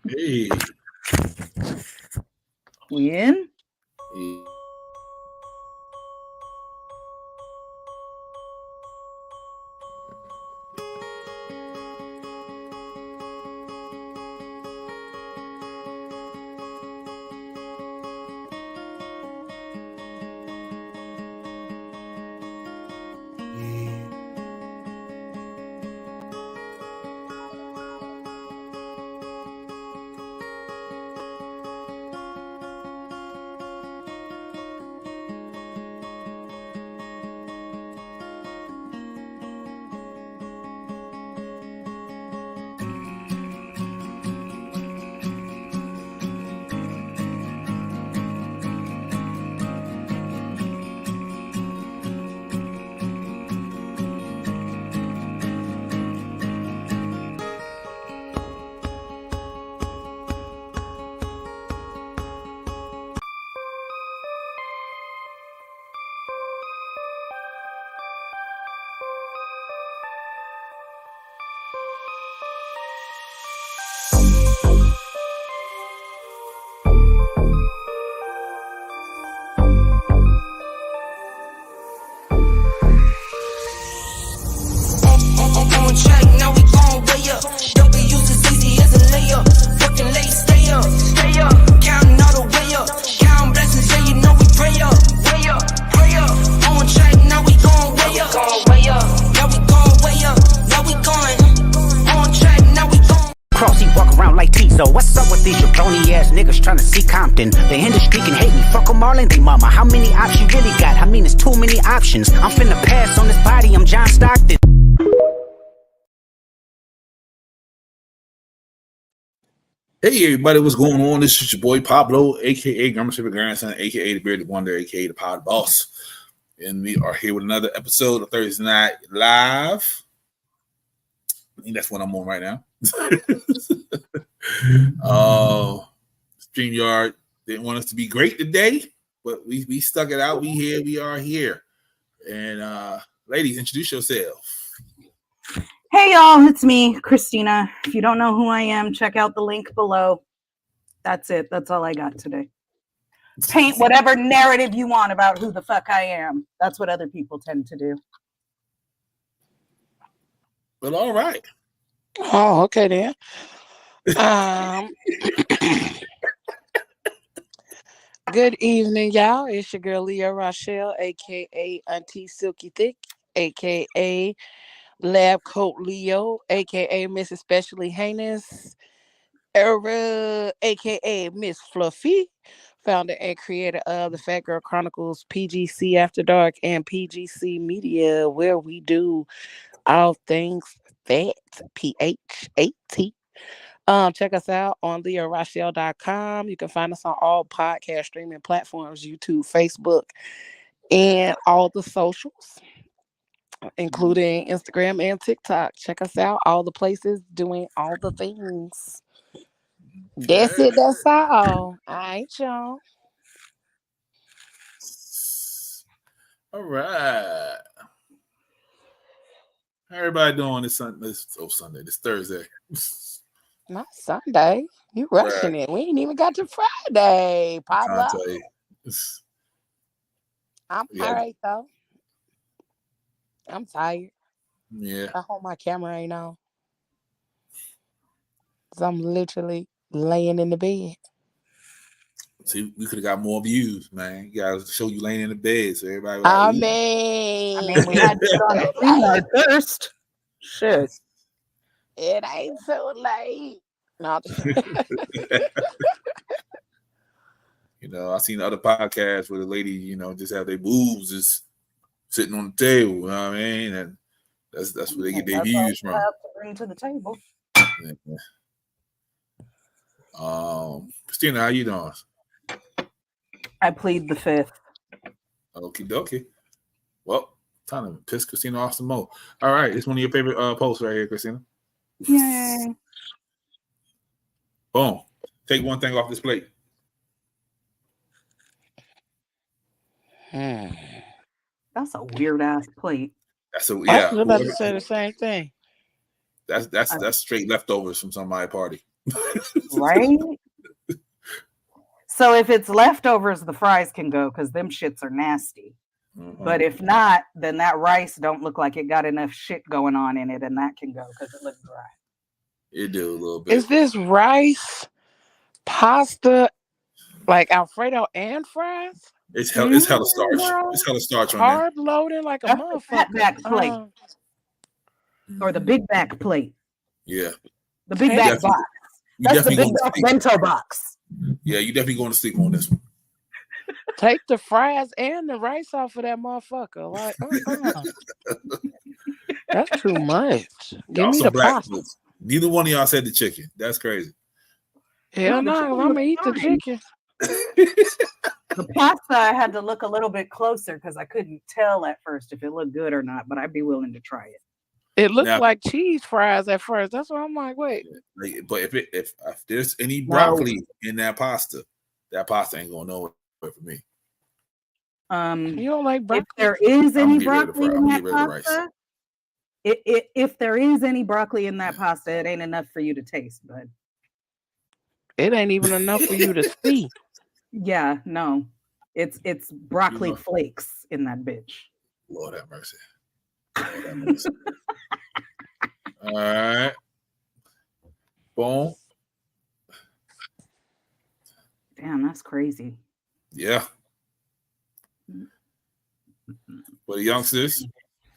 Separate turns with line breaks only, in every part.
Hey.
We in?
Hey.
On track, now we gon' way up. W's as easy as a layup. Working late, stay up. Counting all the way up. Counting blessings, yeah, you know we pray up. Pray up. On track, now we gon' way up. Now we gon' way up. Now we going. On track, now we gon'.
Crossy walk around like Tizo. What's up with these jabroni ass niggas trying to see Compton? The industry can hate me, fuck them all and they mama. How many options you really got? I mean, it's too many options. I'm finna pass on this body, I'm John Stockton.
Hey everybody, what's going on? This is your boy Pablo, aka Grandma Shiver Grandson, aka the Bearded Wonder, aka the Pod Boss. And we are here with another episode of Thursday Night Live. I think that's what I'm on right now. StreamYard didn't want us to be great today, but we stuck it out. We are here. And ladies, introduce yourself.
Hey y'all, it's me, Christina. If you don't know who I am, check out the link below. That's it. That's all I got today. Paint whatever narrative you want about who the fuck I am. That's what other people tend to do.
Well, all right.
Oh, okay then. Good evening, y'all. It's your girl Leah Rochelle, aka Auntie Silky Thick, aka Lab Coat Leo, aka Miss Especially Heinous, Era, aka Miss Fluffy, founder and creator of the Fat Girl Chronicles, PGC After Dark, and PGC Media, where we do all things fat, PHAT. Check us out on leahrochelle.com. You can find us on all podcast streaming platforms, YouTube, Facebook, and all the socials, including Instagram and TikTok. Check us out, all the places doing all the things. That's it. That's all. All right, y'all.
All right. How everybody doing this Sunday? This Thursday.
Not Sunday. You rushing it. We ain't even got to Friday, Pablo. I'm all right though. I'm tired.
Yeah.
I hope my camera ain't on. Cause I'm literally laying in the bed.
See, we could have got more views, man. You gotta show you laying in the bed, so everybody.
I
Like,
mean,
we had to get on the StreamYard first. Shit.
It ain't so late. No.
You know, I seen other podcasts where the lady, you know, just have their boobs just sitting on the table. You know what I mean? And that's where they get their views from.
Have to bring to the table.
Yeah. Christina, how you doing?
I plead the fifth.
Okie dokie. Well, time to piss Christina off some more. All right, it's one of your favorite posts right here, Christina.
Yay.
Boom. Take one thing off this plate.
That's a weird ass plate.
That's a
I was about to say the same thing.
That's straight leftovers from somebody's party.
Right? So if it's leftovers, the fries can go because them shits are nasty. But if not, then that rice don't look like it got enough shit going on in it, and that can go because it looks dry.
It do a little bit.
Is this rice, pasta, like Alfredo and fries?
It's hella starch. It's hella starch on there.
Carb loading like a
That's the fat
motherfucker.
back plate or the big back plate.
Yeah.
The big
You
back
definitely-
box.
You
That's the
definitely
big
going to
back
sleep.
bento box.
Yeah, you definitely going to sleep on this one.
Take the fries and the rice off of that motherfucker. Like, that's too much. Give
Y'all
me
some
the
black
pasta.
folks. Neither one of y'all said the chicken. That's crazy.
Hell
No, the
no,
chicken
I'm
was
gonna eat the
fine.
chicken.
The pasta, I had to look a little bit closer because I couldn't tell at first if it looked good or not, but I'd be willing to try it.
It looked
Now-
like cheese fries at first. That's why I'm like, wait.
Like, but if there's any broccoli in that pasta ain't going nowhere for me.
You don't like
If
broccoli?
there is
I'm
any
gonna get rid of the
broccoli
fry-
in
I'm
that
gonna get rid of the rice.
pasta, if there is any broccoli in that pasta, it ain't enough for you to taste, bud.
It ain't even enough for you to see.
Yeah, no. It's broccoli
You know-
flakes in that bitch.
Lord have mercy. Lord have mercy. All right. Boom.
Damn, that's crazy.
Yeah. For the youngsters,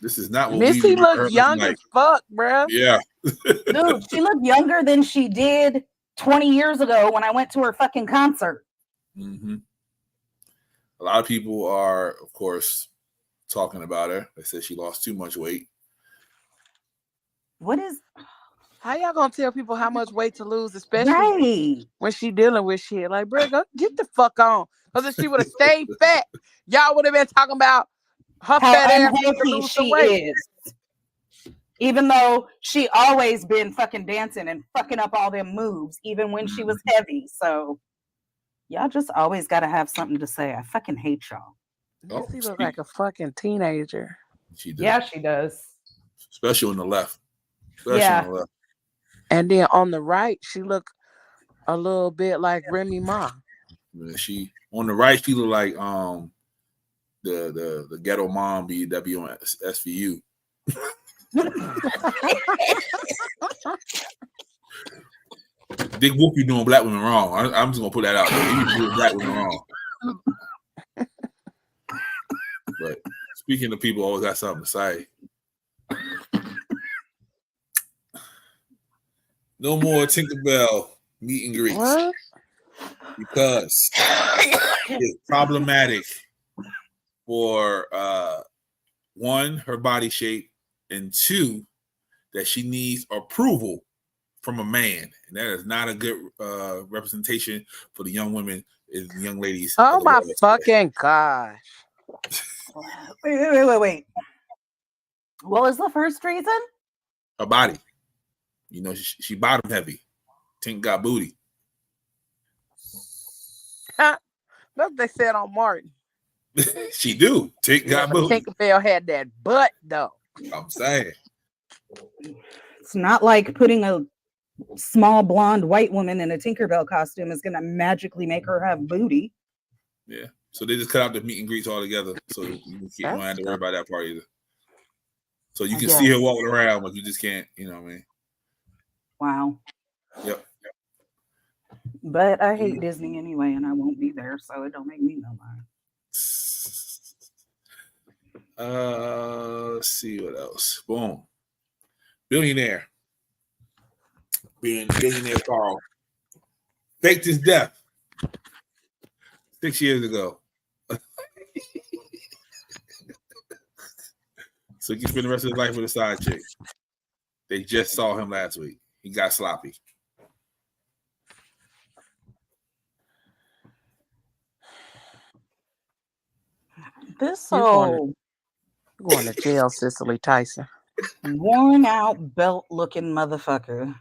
this is not what
Missy
we
look
heard
young
tonight.
as fuck, bruh.
Yeah.
Dude, she looked younger than she did 20 years ago when I went to her fucking concert.
Mm-hmm. A lot of people are, of course, talking about her. They said she lost too much weight.
What is
How y'all gonna tell people how much weight to lose, especially
right?
when she dealing with shit? Like, bruh, go get the fuck on. Because if she would have stayed fat, y'all would have been talking about her
How
fat ass need to
unhealthy
lose some
she
weight.
is. Even though she always been fucking dancing and fucking up all them moves, even when she was heavy. So y'all just always gotta have something to say. I fucking hate y'all.
Oh,
Missy look
speak-
like a fucking teenager.
She did.
Yeah, she does.
Especially on the left. Especially
Yeah.
on the left.
And then on the right, she look a little bit like Remy Ma.
She on the right, she look like the ghetto mom that be on SVU. Dick Whoopi doing black women wrong. I'm just gonna put that out there. He doing black women wrong. But speaking of people always got something to say. No more Tinkerbell meet and greets
What?
because it's problematic for one, her body shape, and two, that she needs approval from a man, and that is not a good representation for the young women and young ladies.
Oh
of the
my
world today.
fucking gosh.
Wait. What was the first reason?
Her body, you know, she bottom heavy. Tink got booty.
That's what they said on Martin.
She do. Tink got booty.
Tinkerbell had that butt though.
I'm saying.
It's not like putting a small blonde white woman in a Tinkerbell costume is gonna magically make her have booty.
Yeah. So they just cut out the meet and greets altogether. So you don't have to worry about that part either. So you can see her walking around, but you just can't, you know what I mean?
Wow.
Yep.
But I hate Disney anyway, and I won't be there, so it don't make me no mind.
Let's see what else. Boom. Billionaire Carl faked his death 6 years ago. So he can spend the rest of his life with a side chick. They just saw him last week. He got sloppy.
This
You're
old
going to jail, Cicely Tyson.
worn out belt looking motherfucker.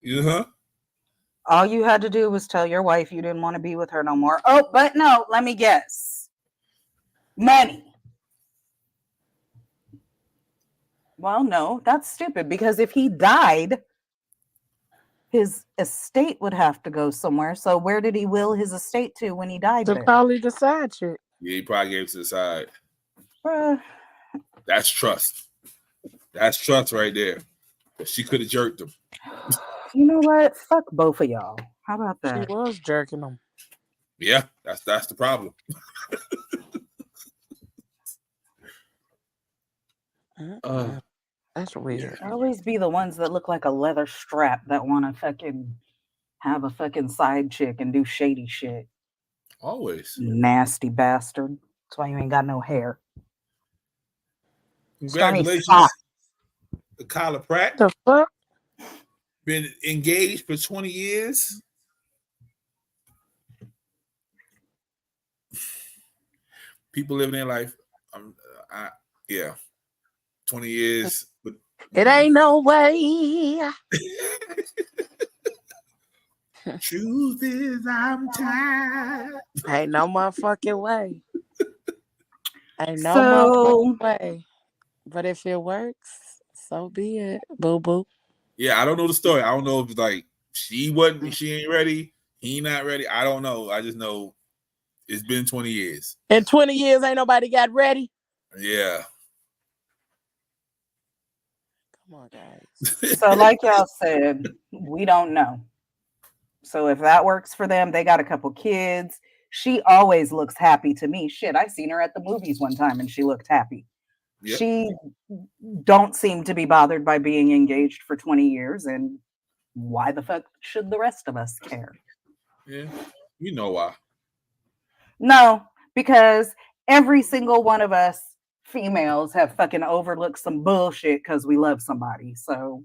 Uh-huh.
All you had to do was tell your wife you didn't want to be with her no more. Oh, but no, let me guess. Money. Well, no, that's stupid because if he died, his estate would have to go somewhere. So where did he will his estate to when he died
To
there?
probably the side chick.
Yeah, he probably gave it to the side.
Bruh.
That's trust. That's trust right there. But she could have jerked him.
You know what? Fuck both of y'all. How about
She
that?
was jerking him.
Yeah, that's the problem.
That's weird.
Always be the ones that look like a leather strap that want to fucking have a fucking side chick and do shady shit.
Always.
Nasty bastard. That's why you ain't got no hair.
Congratulations
Stop.
to Kyla Pratt.
The fuck?
Been engaged for 20 years. People living their life. Yeah. 20 years. But
It ain't no way.
truth is I'm tired.
Ain't no motherfucking way. Ain't no
So-
motherfucking way. But if it works, so be it. Boo boo.
Yeah, I don't know the story. I don't know if it's like she ain't ready, he not ready. I don't know. I just know it's been 20 years.
In 20 years, ain't nobody got ready.
Yeah.
Come on, guys.
So, like y'all said, we don't know. So, if that works for them, they got a couple kids. She always looks happy to me. Shit, I seen her at the movies one time and she looked happy.
Yep.
She don't seem to be bothered by being engaged for 20 years. And why the fuck should the rest of us care?
Yeah. You know why.
No, because every single one of us females have fucking overlooked some bullshit because we love somebody. So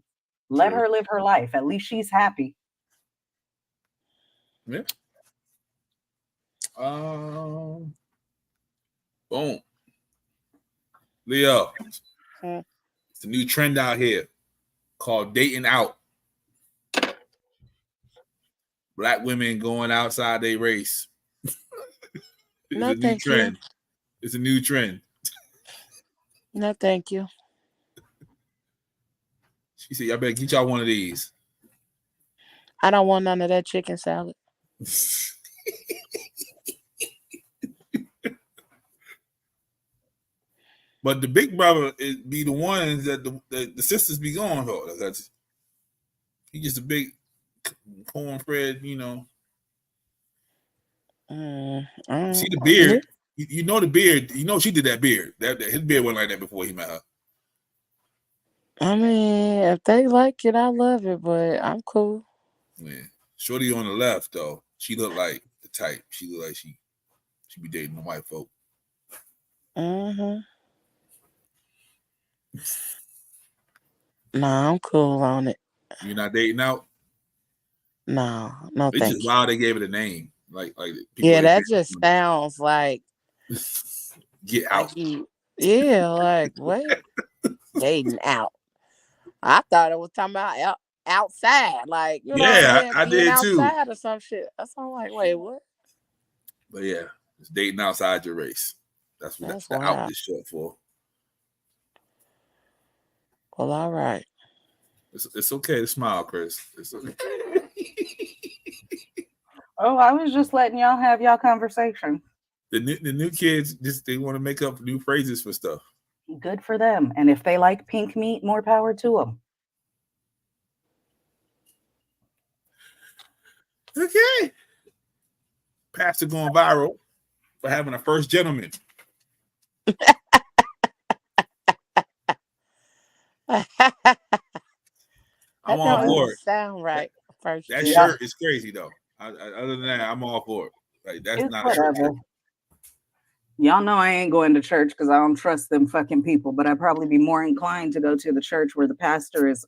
let
True.
her live her life. At least she's happy.
Yeah. Boom. Leo.
Hmm.
It's a new trend out here called dating out. Black women going outside their race. It's
No,
a new
thank you.
trend. It's a new trend.
No, thank you.
She said, "I better get y'all one of these."
I don't want none of that chicken salad.
But the big brother be the ones that the sisters be going for. That's he just a big cornbread, you know. See the beard. You know the beard. You know she did that beard. That his beard wasn't like that before he met her.
I mean, if they like it, I love it, but I'm cool.
Yeah. Shorty on the left though, she looked like the type. She looked like she be dating the white folk.
No, I'm cool on it.
You're not dating out.
No,
It's
thank
just
you.
wild they gave it a name. Like people
Yeah, that
ain't
just sounds like
get out.
yeah, like what? Dating out. I thought it was talking about outside, like you know,
Yeah, I
being
did too.
outside or some shit. That's all like, wait, what?
But yeah, it's dating outside your race. That's what
That's
the
wild.
out is short for.
Well, all right.
It's okay to smile, Chris. It's okay.
Oh, I was just letting y'all have y'all conversation.
The new kids they want to make up new phrases for stuff.
Good for them. And if they like pink meat, more power to them.
Okay. Pastor going viral for having a first gentleman. I'm
That
all
don't
for
even
it.
sound right. First,
That
year.
shirt is crazy though. Other than that, I'm all for it. Like that's
It's
not a shirt.
whatever. Y'all know I ain't going to church because I don't trust them fucking people, but I'd probably be more inclined to go to the church where the pastor is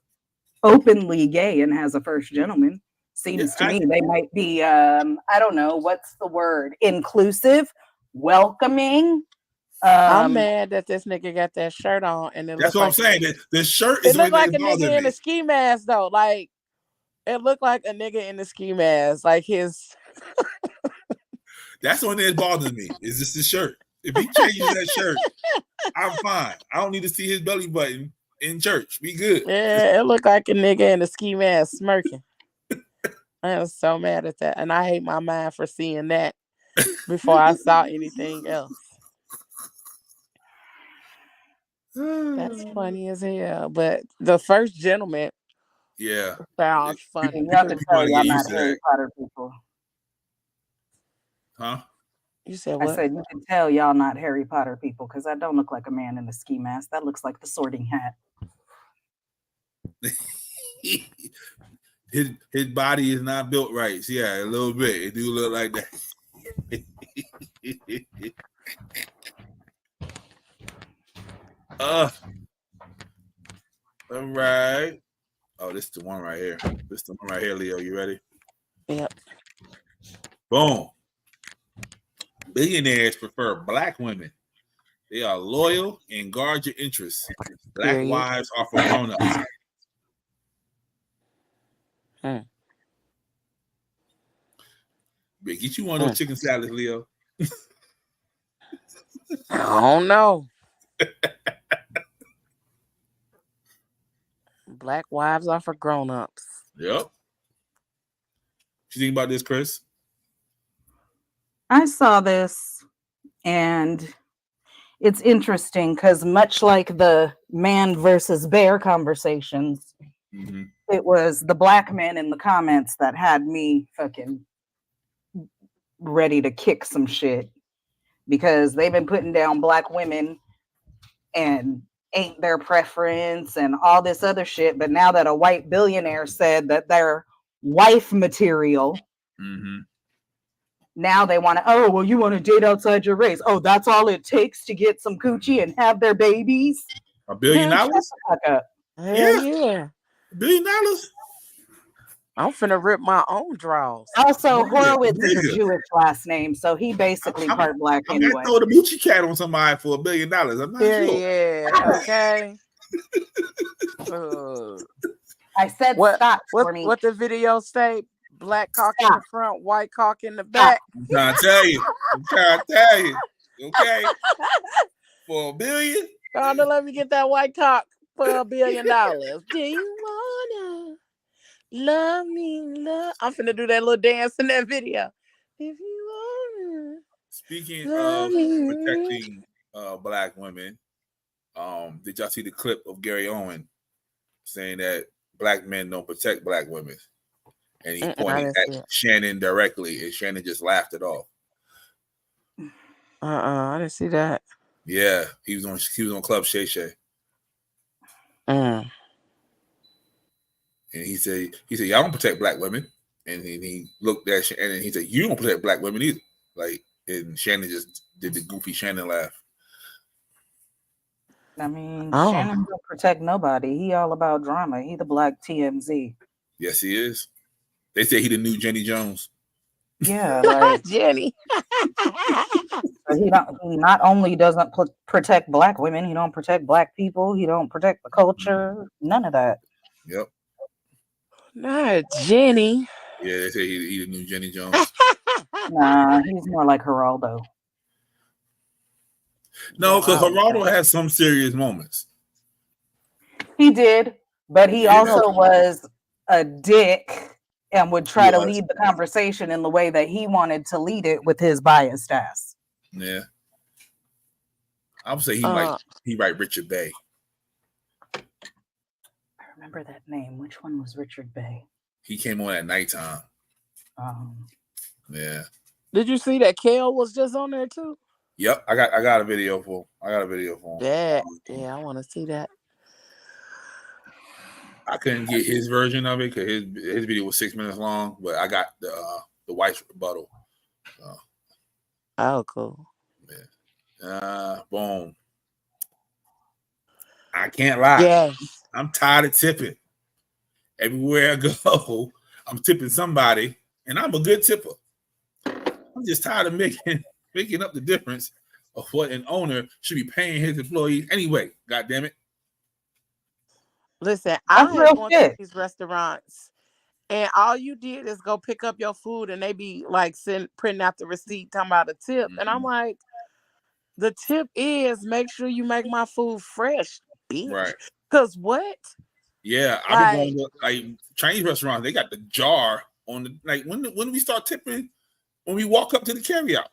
openly gay and has a first gentleman. Seems to me they might be, I don't know, what's the word? Inclusive, welcoming.
I'm mad that this nigga got that shirt on, and it
That's
look
what I'm
like
saying. The shirt is
it looked
what
like a
bothers
nigga in
me.
a ski mask though. Like it looked like a nigga in a ski mask. Like his.
That's the one that bothers me. Is just the shirt. If he changes that shirt, I'm fine. I don't need to see his belly button in church. Be good.
Yeah, it looked like a nigga in a ski mask smirking. I am so mad at that. And I hate my mind for seeing that before I saw anything else. That's funny as hell. But the first gentleman
Yeah.
sounds funny.
You have to
People
tell
wanna
y'all
get
not
used to
Harry
that.
Potter people.
Huh?
You said
I
what?
said you can tell y'all not Harry Potter people because I don't look like a man in a ski mask. That looks like the Sorting Hat.
His body is not built right. So yeah, a little bit. It do look like that. All right. Oh, this is the one right here. This is the one right here, Leo. You ready?
Yep.
Boom. Billionaires prefer black women. They are loyal and guard your interests. Black
Period.
wives are for grown-ups. Get you one of those chicken salads, Leo.
I don't know. Black wives are for grown-ups.
Yep. What you think about this, Chris?
I saw this and it's interesting because much like the man versus bear conversations, it was the black men in the comments that had me fucking ready to kick some shit because they've been putting down black women and ain't their preference and all this other shit. But now that a white billionaire said that they're wife material, now they want to, oh, well, you want to date outside your race. Oh, that's all it takes to get some coochie and have their babies?
$1 billion?
Dude, shut the fuck up.
Hell yeah.
$1 billion?
I'm finna rip my own draws.
Also,
Nigga,
Horowitz is a
nigga.
Jewish last name, so he basically part black
I'm
anyway.
gonna throw the Gucci cat on somebody for $1 billion. I'm not sure.
Yeah, okay.
I said stop for me.
What the video say? Black cock in the front, white cock in the back.
I'm trying to tell you. Okay. For $1 billion?
Donna, let me get that white cock for $1 billion. Do you wanna love me? I'm finna do that little dance in that video. If you wanna.
Speaking of protecting black women, did y'all see the clip of Gary Owen saying that black men don't protect black women? And he's pointing at Shannon directly, and Shannon just laughed it off.
I didn't see that.
Yeah, he was on Club Shay Shay.
Mm.
And he said, y'all don't protect black women. And he looked at Shannon and he said, you don't protect black women either. Like, and Shannon just did the goofy Shannon laugh.
I mean, Shannon don't protect nobody. He all about drama. He the black TMZ.
Yes, he is. They say he the new Jenny Jones.
Yeah, like
Jenny.
he not only doesn't protect black women, he don't protect black people. He don't protect the culture. None of that.
Yep.
Not Jenny.
Yeah, they say he the new Jenny Jones.
Nah, he's more like Geraldo.
No, because Geraldo has some serious moments.
He did, but he also was a dick and would try to lead the conversation in the way that he wanted to lead it with his biased ass.
Yeah. I would say he write Richard Bay.
I remember that name. Which one was Richard Bay?
He came on at nighttime. Yeah.
Did you see that Kel was just on there too?
Yep, I got a video for him.
Yeah, I want to see that.
I couldn't get his version of it because his video was 6 minutes long, but I got the wife's rebuttal.
Oh, cool.
Yeah. Boom. I can't lie.
Yes.
I'm tired of tipping. Everywhere I go, I'm tipping somebody, and I'm a good tipper. I'm just tired of making up the difference of what an owner should be paying his employees anyway. God damn it.
Listen, I have gone to these restaurants and all you did is go pick up your food and they be like printing out the receipt talking about a tip. And I'm like, the tip is make sure you make my food fresh, bitch.
Right.
Because what?
Yeah, I've been going to like Chinese restaurants, they got the jar on the like when do we start tipping when we walk up to the carryout?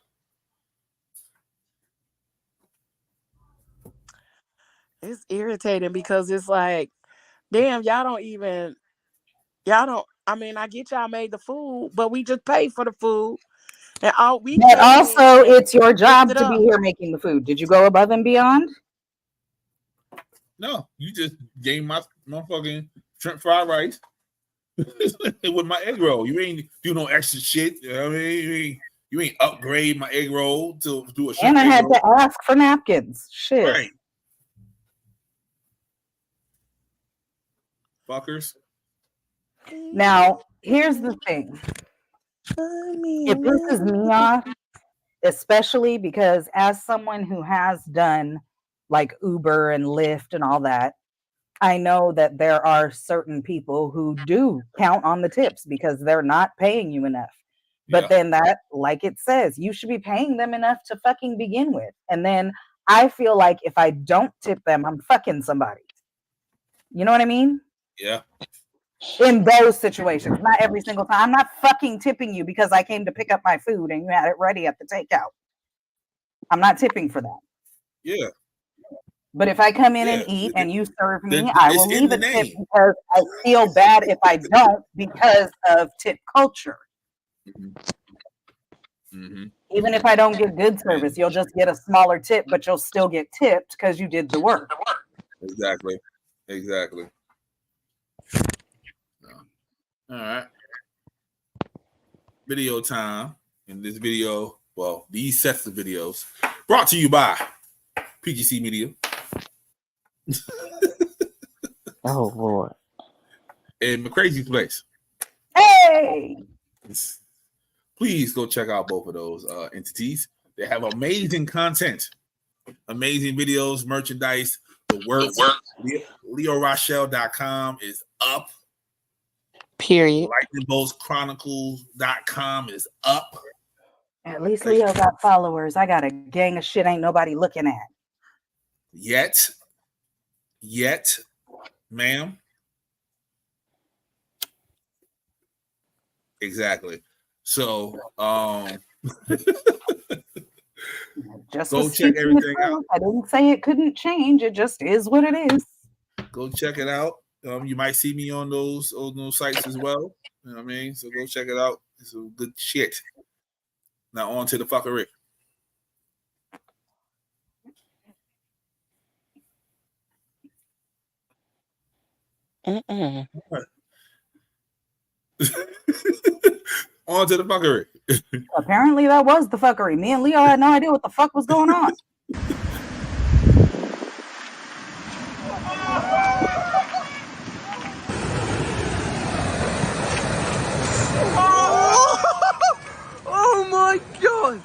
It's irritating because it's like, damn, y'all don't. I mean, I get y'all made the food, but we just pay for the food, and all we.
But also, it's your job
it
to be
up.
here making the food. Did you go above and beyond?
No, you just gave my fucking shrimp fried rice with my egg roll. You ain't do no extra shit. You know what I mean? You ain't upgrade my egg roll to do a shrimp
And I
egg
had
roll.
to ask for napkins. Shit.
Right. Fuckers.
Now, here's the thing. It pisses me off, especially because as someone who has done like Uber and Lyft and all that, I know that there are certain people who do count on the tips because they're not paying you enough. But
Yeah.
then that, like it says, you should be paying them enough to fucking begin with. And then I feel like if I don't tip them, I'm fucking somebody. You know what I mean?
Yeah.
In those situations, not every single time. I'm not fucking tipping you because I came to pick up my food and you had it ready at the takeout. I'm not tipping for that.
Yeah.
But if I come in and
Yeah.
eat and you serve me,
Then
I
it's
will
in
leave
the
a tip
name.
because I feel bad if I don't because of tip culture.
Mm-hmm.
Even if I don't get good service, you'll just get a smaller tip, but you'll still get tipped because you did the work.
Exactly. No. All right. Video time. In this video, well, these sets of videos brought to you by PGC Media
Oh Lord.
and McCrazy's Place.
Hey!
Please go check out both of those entities. They have amazing content, amazing videos, merchandise. The work. LeoRochelle.com is up.
Period.
LightningBoltsChronicles.com is up.
At least Leo got followers. I got a gang of shit ain't nobody looking at.
Yet, ma'am. Exactly. So,
Just
go
was
check
speaking the
everything out.
truth. I didn't say it couldn't change. It just is what it is.
Go check it out. You might see me on those sites as well. You know what I mean? So go check it out. It's some good shit. Now on to the fuckery.
Mm-mm.
On to the fuckery.
Apparently that was the fuckery. Me and Leo had no idea what the fuck was going on.
Oh my god!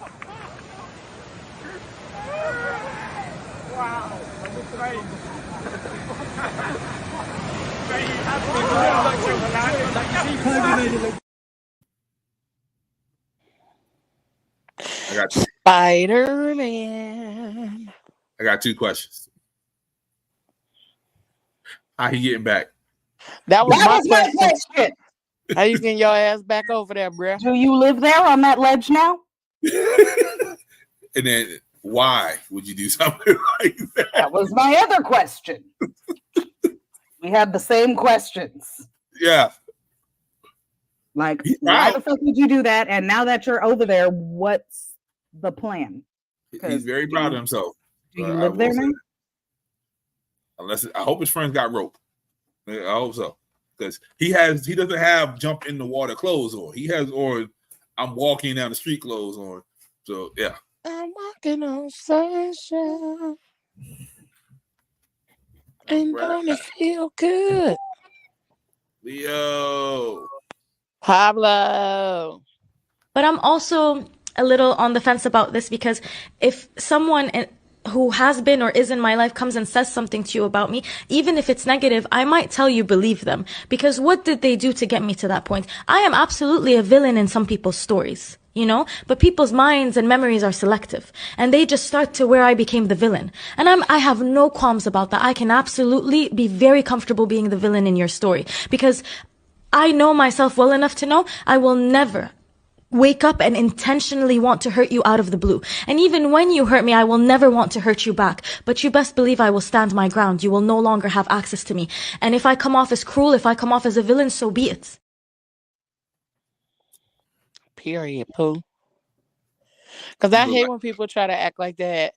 Spider-Man.
I got two questions. How he getting back?
That was my
my
question.
question.
How you getting your ass back over there, bruh?
Do you live there on that ledge now?
And then why would you do something like that?
That was my other question. We had the same questions.
Yeah.
Like,
He's
why
proud.
the fuck did you do that? And now that you're over there, what's the plan?
He's very proud of himself.
Do you
I
live
will
there
say
now?
that. Unless I hope his friends got rope. I hope so. Because he doesn't have jump in the water clothes on. He has or I'm walking down the street clothes on. So yeah.
I'm walking on sunshine. And don't it feel good?
Leo.
Pablo.
But I'm also a little on the fence about this because if someone who has been or is in my life comes and says something to you about me, even if it's negative, I might tell you believe them. Because what did they do to get me to that point? I am absolutely a villain in some people's stories, you know? But people's minds and memories are selective. And they just start to where I became the villain. And I have no qualms about that. I can absolutely be very comfortable being the villain in your story. Because I know myself well enough to know I will never wake up and intentionally want to hurt you out of the blue. And even when you hurt me, I will never want to hurt you back. But you best believe I will stand my ground. You will no longer have access to me. And if I come off as cruel, if I come off as a villain, so be it.
Period, Pooh. Because I hate when people try to act like that.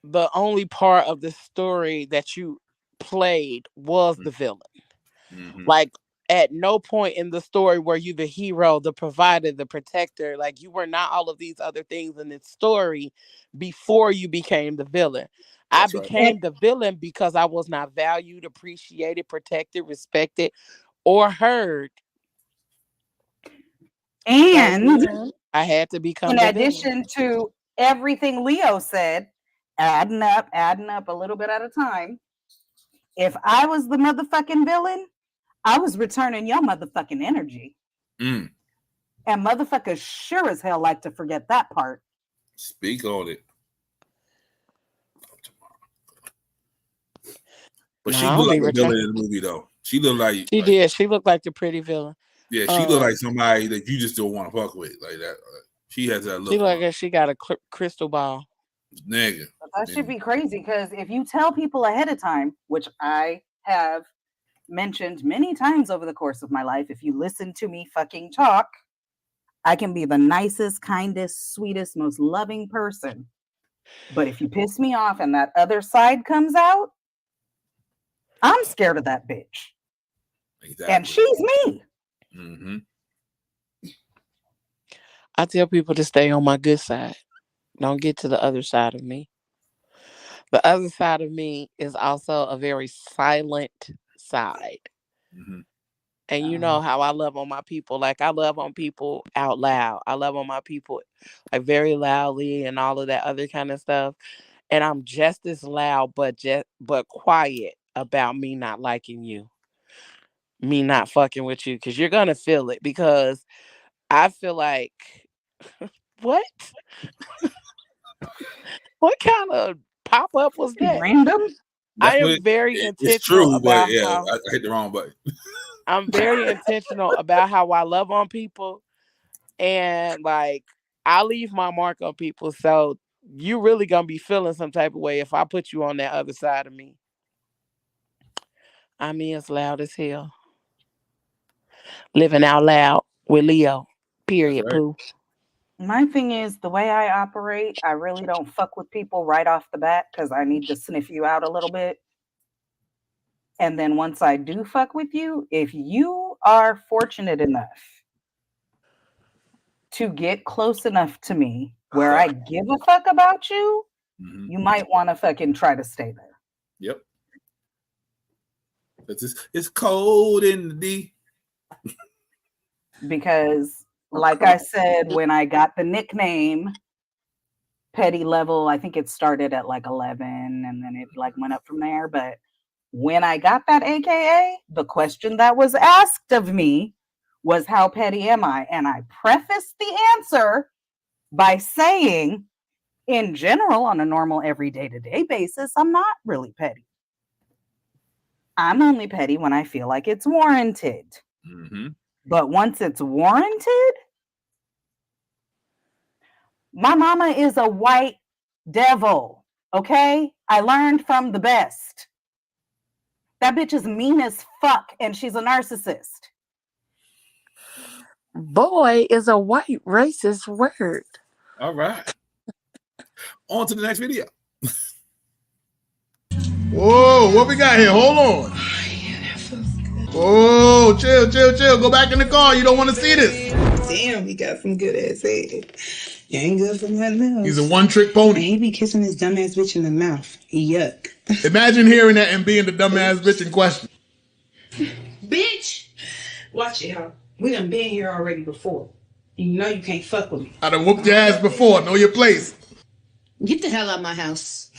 The only part of the story that you played was the villain.
Mhm.
Like, at no point in the story were you the hero, the provider, the protector. Like, you were not all of these other things in this story before you became the villain.
That's
I
right.
became the villain because I was not valued, appreciated, protected, respected, or heard.
And
I had to become
in
the
addition to everything Leo said, adding up a little bit at a time, if I was the motherfucking villain, I was returning your motherfucking energy.
Mm.
And motherfuckers sure as hell like to forget that part.
Speak on it. But she looked like a villain in the movie, though. She looked like
she did. She looked like the pretty villain.
Yeah, she looked like somebody that you just don't want to fuck with, like that. She has that look.
She looked like she got a crystal ball.
Nigga.
That should be crazy because if you tell people ahead of time, which I have mentioned many times over the course of my life, if you listen to me fucking talk, I can be the nicest, kindest, sweetest, most loving person. But if you piss me off and that other side comes out, I'm scared of that bitch. Exactly. And she's me.
Mm-hmm.
I tell people to stay on my good side. Don't get to the other side of me. The other side of me is also a very silent side.
Mm-hmm.
And you know how I love on my people. Like, I love on people out loud. I love on my people like very loudly and all of that other kind of stuff. And I'm just as loud, but quiet about me not liking you. Me not fucking with you. Because you're going to feel it. Because I feel like, what? What kind of pop-up was that?
Random?
I am very intentional.
It's true,
about
but yeah, I hit the wrong button.
I'm very intentional about how I love on people. And like, I leave my mark on people. So you really gonna be feeling some type of way if I put you on that other side of me. I mean, it's loud as hell. Living out loud with Leo. Period,
right.
Pooh.
My thing is, the way I operate, I really don't fuck with people right off the bat because I need to sniff you out a little bit. And then once I do fuck with you, if you are fortunate enough to get close enough to me where I give a fuck about you, you might want to fucking try to stay there.
Yep. It's cold in the D.
Because, like I said, when I got the nickname petty level, I think it started at like 11 and then it like went up from there. But when I got that AKA, the question that was asked of me was, how petty am I? And I prefaced the answer by saying, in general, on a normal everyday to day basis, I'm not really petty. I'm only petty when I feel like it's warranted.
Mm-hmm.
But once it's warranted, my mama is a white devil, okay? I learned from the best. That bitch is mean as fuck, and she's a narcissist.
Boy is a white racist word.
All right. On to the next video.
Whoa, what we got here? Hold on. Whoa, chill. Go back in the car. You don't want to see this.
Damn, he got some good ass head. You ain't good for nothing else.
He's a one-trick pony.
And he be kissing his dumbass bitch in the mouth. Yuck.
Imagine hearing that and being the dumbass bitch in question.
Bitch! Watch it, huh? We done been here already before. You know you can't fuck with me.
I done whooped your ass before. Know your place.
Get the hell out of my house.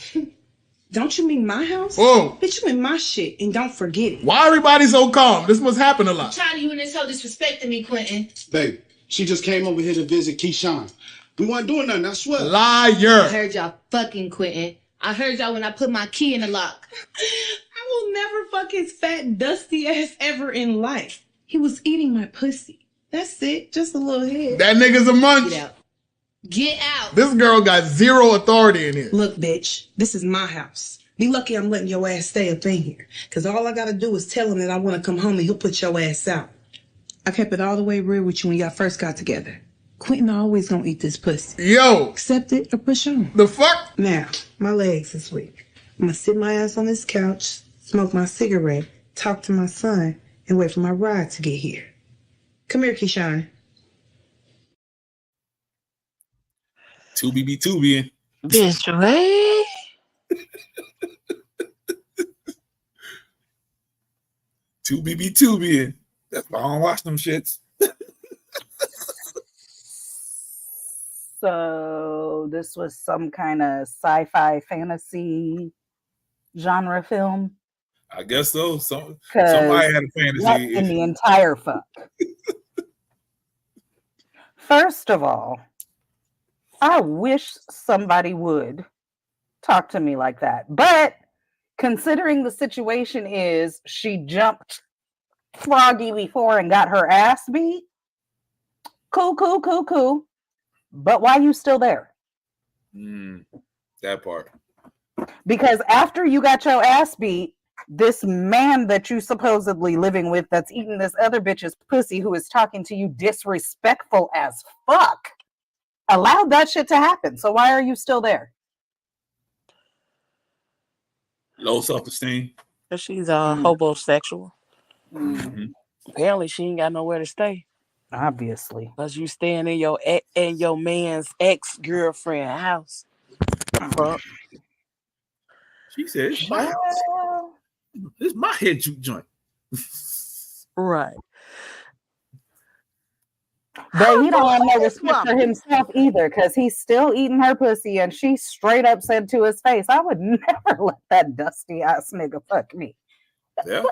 Don't you mean my house?
Whoa.
Bitch, you in my shit, and don't forget it.
Why everybody so calm? This must happen a lot.
I'm tired of you and this hoe disrespecting me, Quentin.
Babe, she just came over here to visit Keyshawn. We weren't doing nothing, I swear.
Liar.
I heard y'all fucking Quentin. I heard y'all when I put my key in the lock.
I will never fuck his fat, dusty ass ever in life. He was eating my pussy. That's it. Just a little head.
That nigga's a munch.
Get out. Get out.
This girl got zero authority in here.
Look, bitch, this is my house. Be lucky I'm letting your ass stay up in here. Because all I got to do is tell him that I want to come home and he'll put your ass out. I kept it all the way real with you when y'all first got together. Quentin always gonna eat this pussy.
Yo.
Accept it or push on.
The fuck?
Now, my legs this week. I'm gonna sit my ass on this couch, smoke my cigarette, talk to my son, and wait for my ride to get here. Come here, Keyshawn.
Tubi be Tubi.
Bitch, what?
Tubi be Tubi. That's why I don't watch them shits.
So this was some kind of sci-fi fantasy genre film.
I guess so. Somebody
'Cause
had a
what
fantasy.
in the entire fuck? First of all, I wish somebody would talk to me like that. But considering the situation is she jumped Froggy before and got her ass beat, cool. But why you still there?
That part.
Because after you got your ass beat, this man that you supposedly living with that's eating this other bitch's pussy who is talking to you disrespectful as fuck allowed that shit to happen. So why are you still there?
Low self-esteem.
Because she's homosexual.
Mm-hmm.
Apparently, she ain't got nowhere to stay.
Obviously.
Because you staying in your man's ex-girlfriend house. Fuck.
She said, it's my house. It's my head juke joint.
Right.
But he don't have no respect for himself either, because he's still eating her pussy, and she straight up said to his face, I would never let that dusty ass nigga fuck me.
Yeah.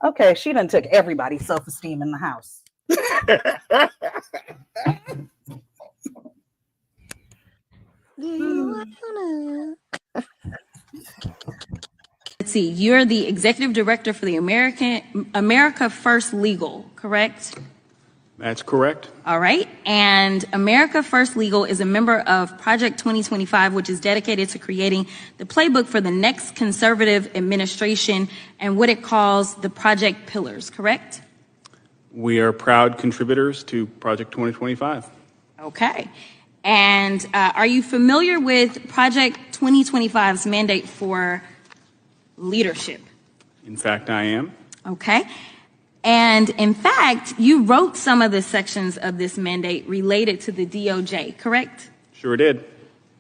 Okay, she done took everybody's self-esteem in the house.
Let's see, you're the executive director for the America First Legal, correct?
That's correct.
All right. And America First Legal is a member of Project 2025, which is dedicated to creating the playbook for the next conservative administration and what it calls the Project Pillars, correct?
We are proud contributors to Project 2025.
Okay. And are you familiar with Project 2025's mandate for leadership?
In fact, I am.
Okay. And in fact, you wrote some of the sections of this mandate related to the DOJ, correct?
Sure did.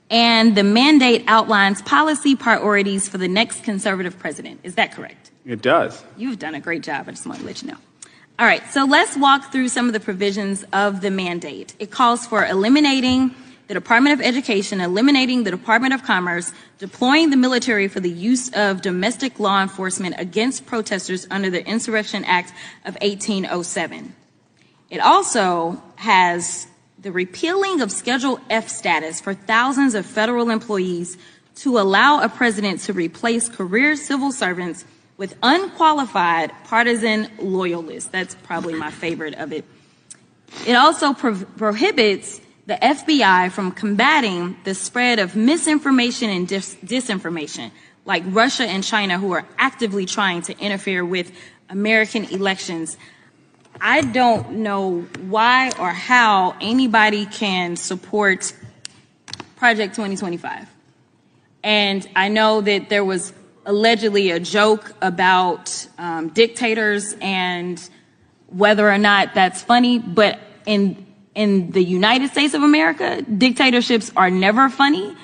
And the mandate outlines policy priorities for the next conservative president. Is that correct?
It does.
You've done a great job. I just want to let you know. All right, so let's walk through some of the provisions of the mandate. It calls for eliminating the Department of Education, eliminating the Department of Commerce, deploying the military for the use of domestic law enforcement against protesters under the Insurrection Act of 1807. It also has the repealing of Schedule F status for thousands of federal employees to allow a president to replace career civil servants with unqualified partisan loyalists. That's probably my favorite of it. It also prohibits the FBI from combating the spread of misinformation and disinformation, like Russia and China, who are actively trying to interfere with American elections. I don't know why or how anybody can support Project 2025. And I know that there was allegedly a joke about dictators and whether or not that's funny, but in the United States of America, dictatorships are never funny,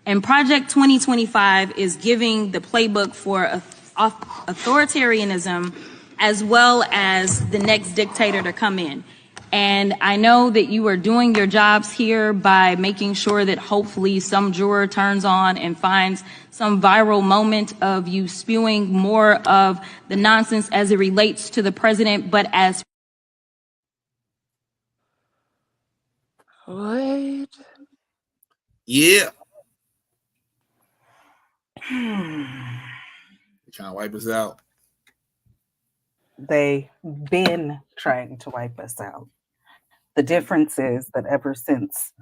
and Project 2025 is giving the playbook for authoritarianism as well as the next dictator to come in. And I know that you are doing your jobs here by making sure that hopefully some juror turns on and finds some viral moment of you spewing more of the nonsense as it relates to the president, but as
What?
Yeah. They're trying to wipe us out.
They've been trying to wipe us out. The difference is that ever since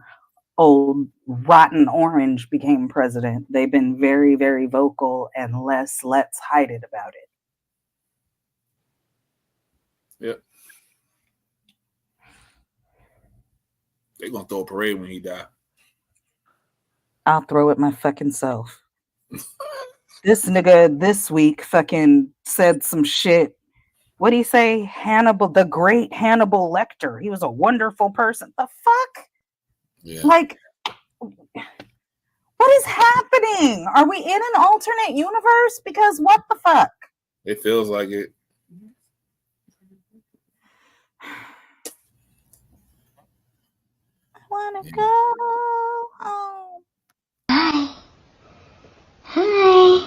old Rotten Orange became president, they've been very, very vocal and less let's hide it about it.
Yep. They're gonna throw a parade when he die.
I'll throw it my fucking self. This nigga this week fucking said some shit. What'd he say? Hannibal, the great Hannibal Lecter. He was a wonderful person. The fuck?
Yeah.
Like, what is happening? Are we in an alternate universe? Because what the fuck?
It feels like it.
I wanna go home.
Hi.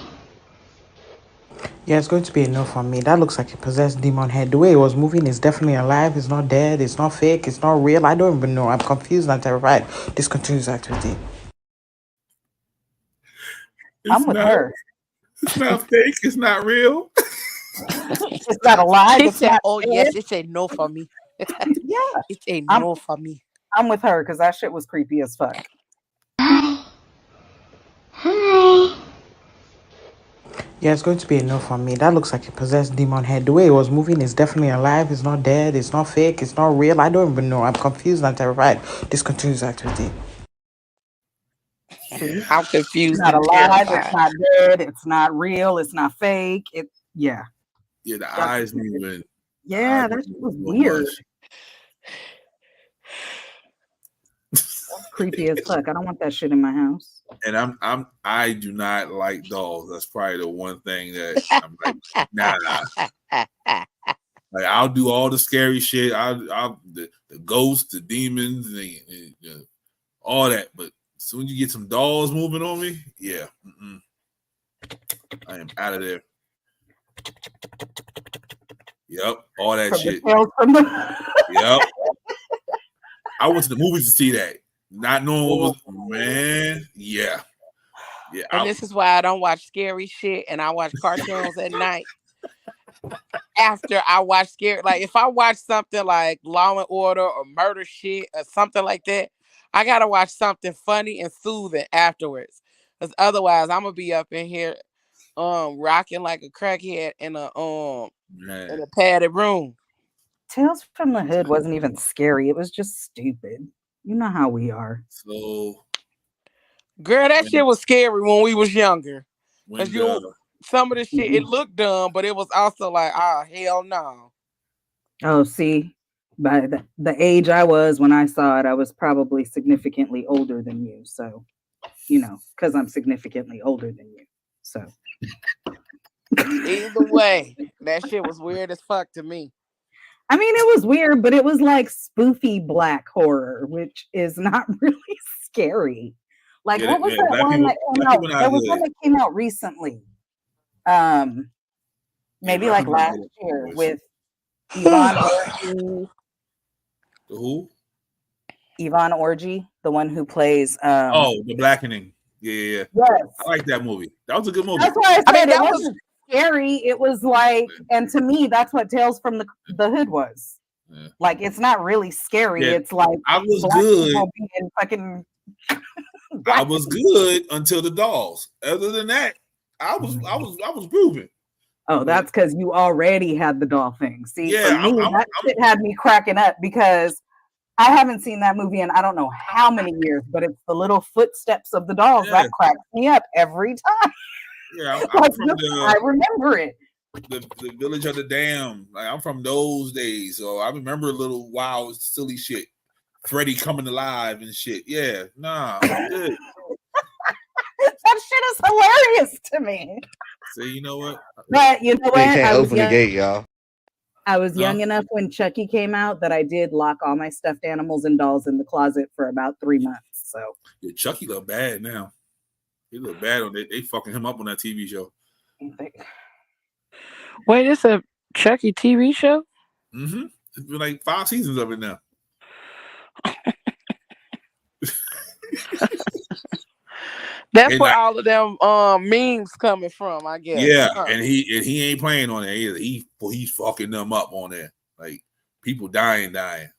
Yeah, it's going to be a no for me. That looks like a possessed demon head. The way it was moving is definitely alive. It's not dead. It's not fake. It's not real. I don't even know. I'm confused and terrified. Discontinues activity.
I'm with her.
It's not fake. It's not real.
It's not alive.
She
It's
said,
not
"Oh
dead.
yes, it's a no for me."
Yeah,
It's a
I'm-
no for me.
I'm with her because that shit was creepy as fuck.
Hi. Yeah, it's going to be a no for me. That looks like a possessed demon head. The way it was moving is definitely alive. It's not dead. It's not fake. It's not real. I don't even know. I'm confused and terrified. Discontinues activity.
I'm confused.
It's not
and
alive.
terrified.
It's not dead. It's not real. It's not fake. Yeah.
Yeah, the eyes moving.
Yeah, that shit was weird. Creepy as fuck. I don't want that shit in my house.
And I do not like dolls. That's probably the one thing that I'm like, nah. Like I'll do all the scary shit. I'll the ghosts, the demons, and all that. But as soon as you get some dolls moving on me, yeah, I am out of there. Yep, all that shit. Yep. I went to the movies to see that, not knowing what was, man. Yeah.
And this is why I don't watch scary shit and I watch cartoons at night. After I watch scary, like if I watch something like Law and Order or murder shit or something like that, I gotta watch something funny and soothing afterwards. Because otherwise I'm gonna be up in here rocking like a crackhead in a padded room.
Tales from the Hood wasn't even scary. It was just stupid. You know how we are.
So,
girl, that shit was scary when we was younger.
when
Some of the shit, it looked dumb, but it was also like, oh, hell no.
Oh, see, by the age I was when I saw it, I was probably significantly older than you. So, because I'm significantly older than you. So,
either way, that shit was weird as fuck to me.
I mean, it was weird, but it was like spoofy black horror, which is not really scary. Like,
Yeah,
what was
yeah,
that
black
one
people-
that came
black
out?
people not
There was
good.
one that came out recently. Maybe
black
like
people
last
not
year
good.
with Yvonne Orgy.
The who?
Yvonne Orgy, the one who plays.
The Blackening. Yeah.
Yes.
I like that movie. That was a good movie.
That's why I said
mean,
it
that
wasn't scary. It was like, and to me, that's what Tales from the Hood was.
Yeah.
Like, it's not really scary.
Yeah,
It's like
I was
black
good.
people being fucking.
I was good until the dolls. Other than that, I was grooving.
Oh, that's because you already had the doll thing. See,
Yeah,
for me, that shit had me cracking up because I haven't seen that movie in I don't know how many years, but it's the little footsteps of the dolls
Yeah.
that cracks me up every time.
Yeah, I'm
Like,
from
I remember it.
the Village of the Damned. Like I'm from those days, so I remember a little wild, silly shit. Freddy coming alive and shit. Yeah, nah, I'm good.
That shit is hilarious to me.
So you know what?
But you know what?
They can't
I was
open the
young-
gate, y'all.
I was young enough when Chucky came out that I did lock all my stuffed animals and dolls in the closet for about 3 months. So
Yeah, Chucky look bad now. He look bad on it. They fucking him up on that TV show.
Wait, it's a Chucky TV show?
Mm-hmm. It's been like 5 seasons of it now.
That's
And
where
I-
all of them memes coming from, I guess.
Yeah,
Huh.
and he ain't playing on it either. He's fucking them up on there. Like people dying.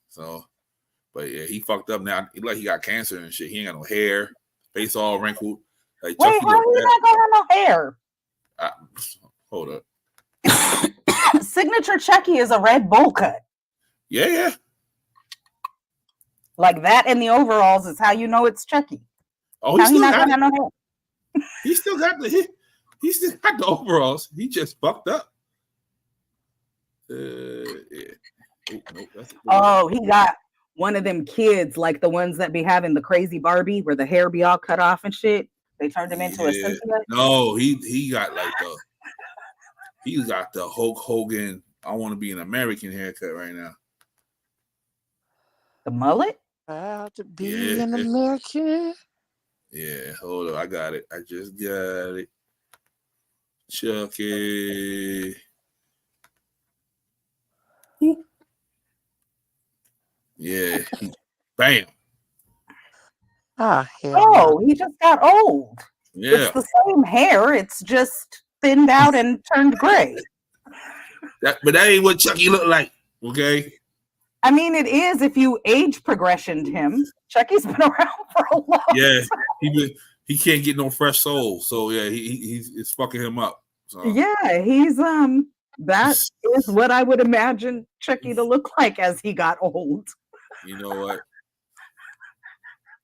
So, but yeah, he fucked up now. Like he got cancer and shit. He ain't got no hair, face all wrinkled. Like
Wait,
Chucky
how
look
are you
bad.
not gonna have no hair?
Hold up.
Signature Chucky is a red bowl cut.
Yeah.
Like that and the overalls is how you know it's Chucky.
Oh, he
How he
still
not
got
gonna
it.
have no hair?
He still got the overalls. He just fucked up. Yeah. Nope,
Oh, he got one of them kids like the ones that be having the crazy Barbie where the hair be all cut off and shit. They turned him into a Cynthia.
No, he got like he got the Hulk Hogan. I want to be an American haircut right now.
The mullet?
Proud to be an American.
Yeah, hold on. I got it. I just got it. Chucky. Yeah. Bam.
Ah,
Oh, he just got old.
Yeah.
It's the same hair. It's just thinned out and turned gray.
But that ain't what Chucky looked like. Okay.
I mean, it is if you age progressioned him. Chucky's been around for a long
Yeah.
time.
He can't get no fresh soul. So yeah, it's fucking him up. So
Yeah, he's that is what I would imagine Chucky to look like as he got old.
you know what?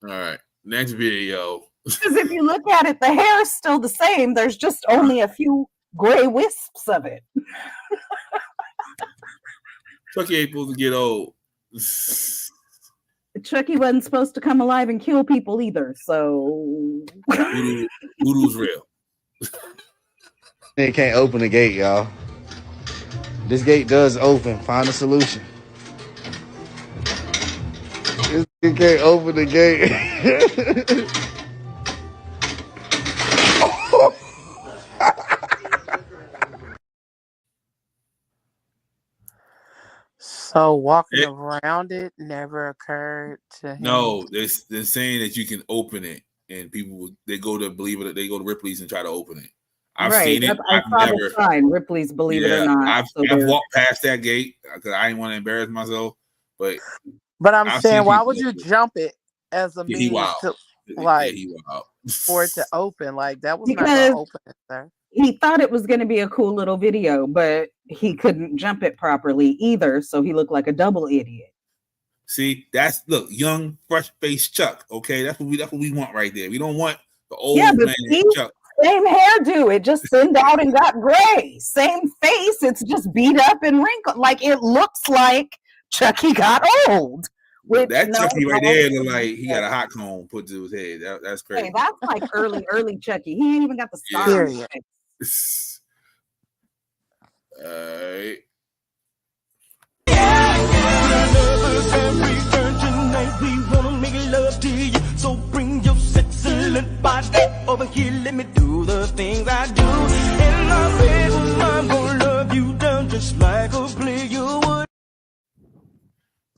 All right. Next video.
Because if you look at it, the hair is still the same. There's just only a few gray wisps of it.
Chucky ain't supposed to get old.
Chucky wasn't supposed to come alive and kill people either, so
Voodoo's real.
They can't open the gate, y'all. This gate does open. Find a solution. You can't open the gate.
So walking around it never occurred to him.
No, they're saying that you can open it, and people they go to Ripley's and try to open it. I've seen it.
I saw the sign. Ripley's, believe it or not.
I've walked past that gate because I didn't want to embarrass myself. But
I'm
I've
saying,
seen
why
people
would you jump it as a
he
means
wild.
to like
he wild.
for it to open? Like that was not
Because
gonna open it, sir.
he thought it was going to be a cool little video, but he couldn't jump it properly either, so he looked like a double idiot.
See, look, young, fresh-faced Chuck. Okay, that's what we want right there. We don't want the old
but
man
see,
Chuck.
same hairdo. It just thinned out and got gray. Same face. It's just beat up and wrinkled. Like it looks like Chucky got old.
That Chucky right there look like he got a hot cone put to his head. That's crazy.
Hey, that's like early Chucky. He ain't even got the scar. on his face.
All right.
We wanna make love to you, so bring your excellent body over here. Let me do the things I do, and I bet I'm gonna love you down just like a player would.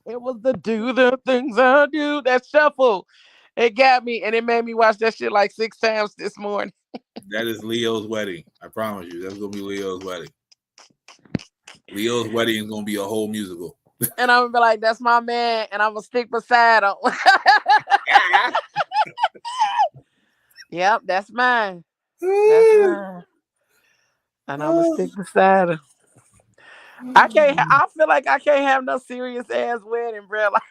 It was the do the things I do. That shuffle. It got me, and it made me watch that shit like 6 times this morning.
That is Leo's wedding. I promise you, that's gonna be Leo's wedding. Leo's wedding is gonna be a whole musical.
And I'm gonna be like, that's my man, and I'm gonna stick beside him. Yep, that's mine. That's mine. And I'm gonna stick beside him. I feel like I can't have no serious ass wedding, bro. Like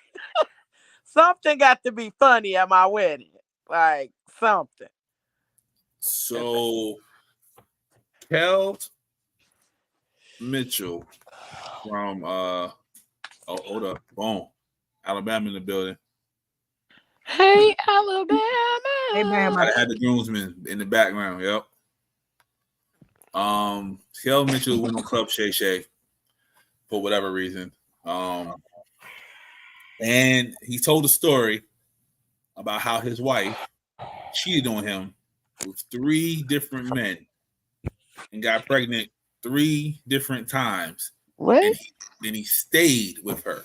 something got to be funny at my wedding. Like something.
So Kel Mitchell from hold up, boom, Alabama in the building.
Hey, Alabama.
Hey, man,
I had the groomsmen in the background. Yep. Kel Mitchell went on Club Shay Shay for whatever reason. And he told a story about how his wife cheated on him with 3 different men and got pregnant 3 different times.
What?
And then he stayed with her.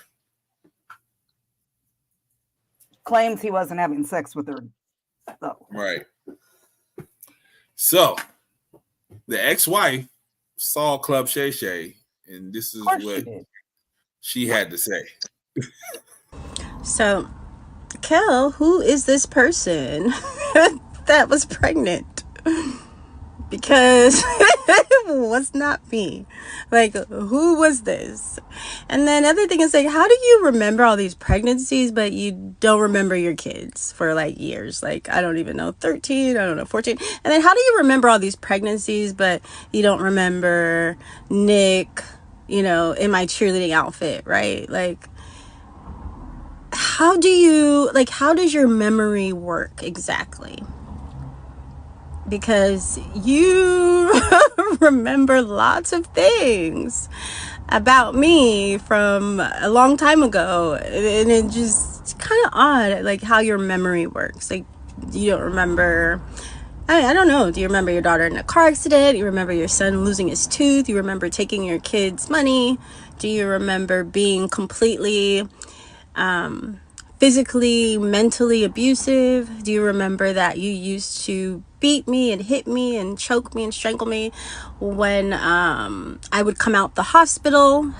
Claims he wasn't having sex with her. So.
Right. So the ex-wife saw Club Shay Shay, and this is what she had to say.
So, Kel, who is this person that was pregnant? Because it was not me. Like, who was this? And then other thing is, like, how do you remember all these pregnancies, but you don't remember your kids for like years? Like, I don't even know, 13, I don't know, 14. And then how do you remember all these pregnancies, but you don't remember Nick, you know, in my cheerleading outfit, right? Like, how does your memory work exactly? Because you remember lots of things about me from a long time ago, and it just kind of odd, like how your memory works. Like, you don't remember, I don't know, do you remember your daughter in a car accident? You remember your son losing his tooth? You remember taking your kids' money? Do you remember being completely physically, mentally abusive? Do you remember that you used to beat me and hit me and choke me and strangle me when I would come out the hospital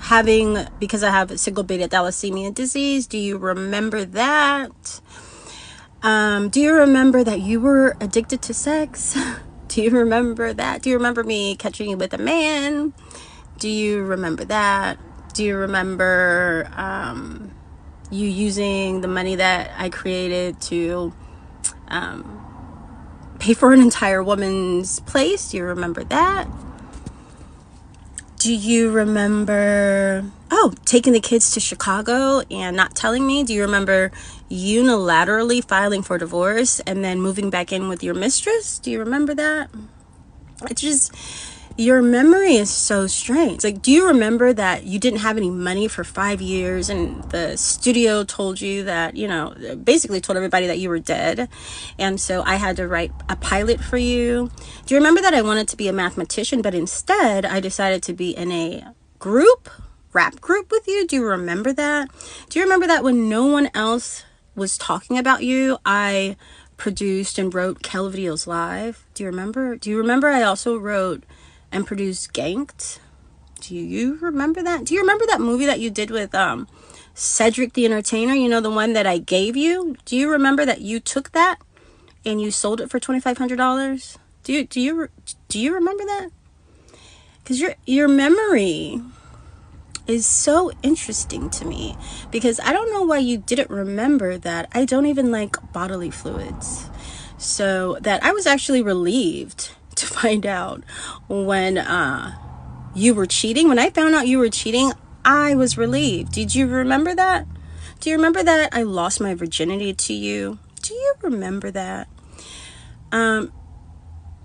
because I have single beta thalassemia disease? Do you remember that? Do you remember that you were addicted to sex? Do you remember that? Do you remember me catching you with a man? Do you remember that? Do you remember you using the money that I created to pay for an entire woman's place? Do you remember that? Do you remember, taking the kids to Chicago and not telling me? Do you remember unilaterally filing for divorce and then moving back in with your mistress? Do you remember that? It's just, your memory is so strange. Like, do you remember that you didn't have any money for 5 years and the studio told you that, you know, basically told everybody that you were dead, and so I had to write a pilot for you? Do you remember that I wanted to be a mathematician, but instead I decided to be in a rap group with you? Do you remember that? Do you remember that when no one else was talking about you, I produced and wrote Kel Videos Live? Do you remember? Do you remember I also wrote and produced Ganked? Do you remember that? Do you remember that movie that you did with Cedric the Entertainer? You know, the one that I gave you? Do you remember that you took that and you sold it for $2,500? Do you remember that? Because your memory is so interesting to me, because I don't know why you didn't remember that I don't even like bodily fluids. So that I was actually relieved to find out when you were cheating. When I found out you were cheating, I was relieved. Did you remember that? Do you remember that I lost my virginity to you? Do you remember that?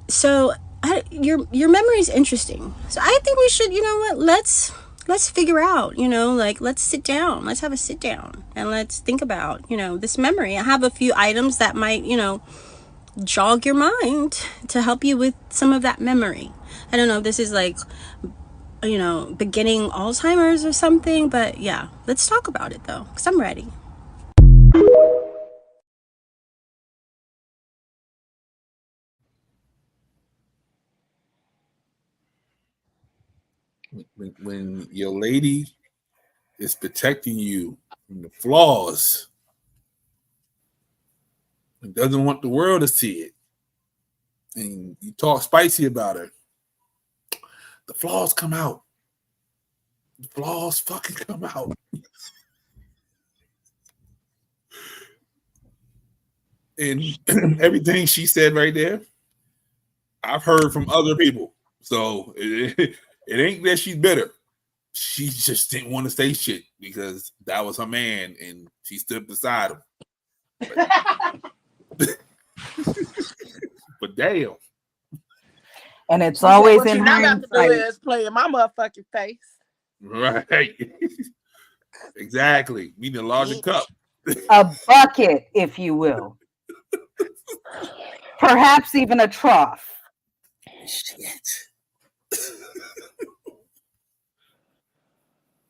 So your memory is interesting. So I think we should, you know what, let's figure out, you know, like, let's sit down, let's have a sit down and let's think about, you know, this memory. I have a few items that might, you know, jog your mind to help you with some of that memory. I don't know if this is like, you know, beginning Alzheimer's or something, but yeah, let's talk about it though, because I'm ready.
When your lady is protecting you from the flaws and doesn't want the world to see it, and you talk spicy about her, the flaws come out. The flaws fucking come out. And everything she said right there, I've heard from other people. So it ain't that she's bitter. She just didn't want to say shit because that was her man and she stood beside him. But damn.
And it's always
What
in
you not about to do
hindsight.
is play in my motherfucking face.
Right. Exactly. We need a larger cup.
A bucket, if you will. Perhaps even a trough.
Shit.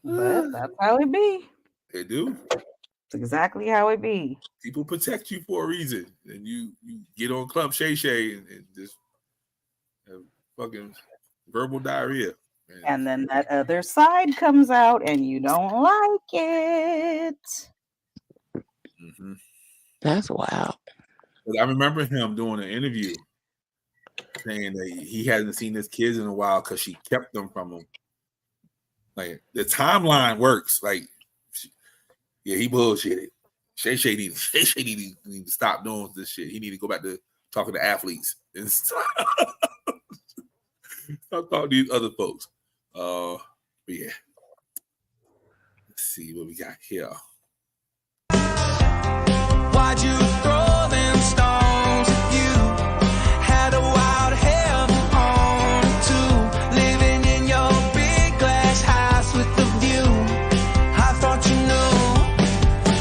But that's how it be.
They do.
It's exactly how it be.
People protect you for a reason. And you get on Club Shay Shay and just Fucking verbal diarrhea.
And then that other side comes out and you don't like it.
Mm-hmm.
That's wild.
But I remember him doing an interview saying that he hasn't seen his kids in a while because she kept them from him. Like the timeline works. Like, yeah, he bullshitted. Shay need to stop doing this shit. He need to go back to talking to athletes and stop talking to these other folks. But yeah. Let's see what we got here.
Why'd you throw them stones? You had a wild heaven on too, living in your big glass house with the view. I thought you knew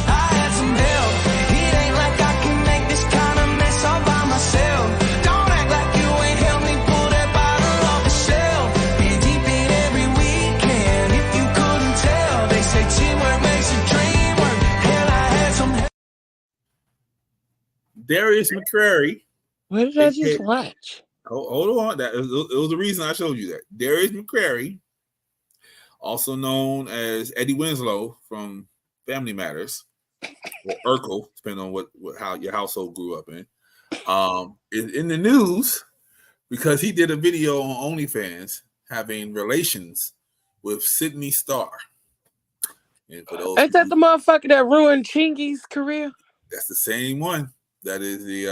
I had some help. It ain't like I can make this kind of mess all by myself. Don't act like you ain't helped me pull that bottle off the shelf. Been deep in every weekend. If you couldn't tell, they say teamwork makes the dream work. Hell, I had some help.
Darius McCrary.
What did I just watch?
Hold on. That it was the reason I showed you that. Darius McCrary, also known as Eddie Winslow from Family Matters, or Urkel, depending on what how your household grew up in, is in the news because he did a video on OnlyFans having relations with Sydney Starr. And for those
Ain't that the motherfucker that ruined Chingy's career?
That's the same one. That is the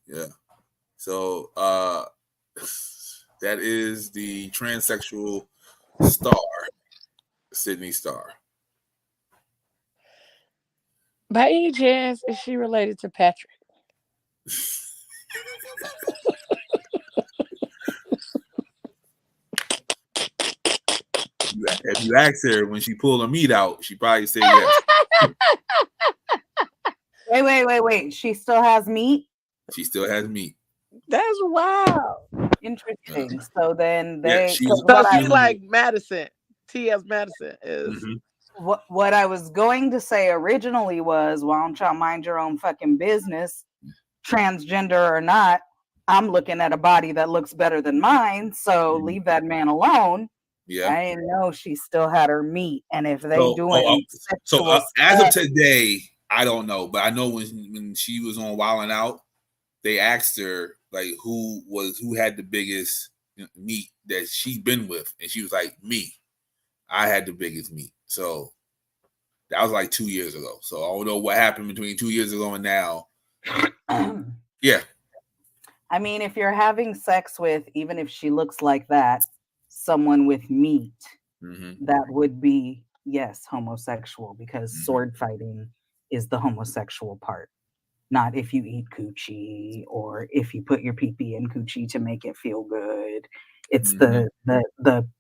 yeah. So that is the transsexual star, Sydney Starr.
By any chance, is she related to Patrick?
If you ask her when she pulled her meat out, she probably said yes.
Wait. She still has meat?
She still has meat.
That's wild.
Interesting. So then
Yeah,
they
she's
like Madison. T.S. Madison is.
Mm-hmm.
What I was going to say originally was, why don't y'all mind your own fucking business, transgender or not? I'm looking at a body that looks better than mine, so leave that man alone.
Yeah,
I didn't know she still had her meat, and if they
so,
doing
as of today, I don't know, but I know when she was on Wildin' Out, they asked her like who had the biggest meat that she'd been with, and she was like, me. I had the biggest meat. So that was like 2 years ago. So I don't know what happened between 2 years ago and now. Yeah.
I mean, if you're having sex with, even if she looks like that, someone with meat, that would be, yes, homosexual, because sword fighting is the homosexual part. Not if you eat coochie or if you put your pee-pee in coochie to make it feel good. It's the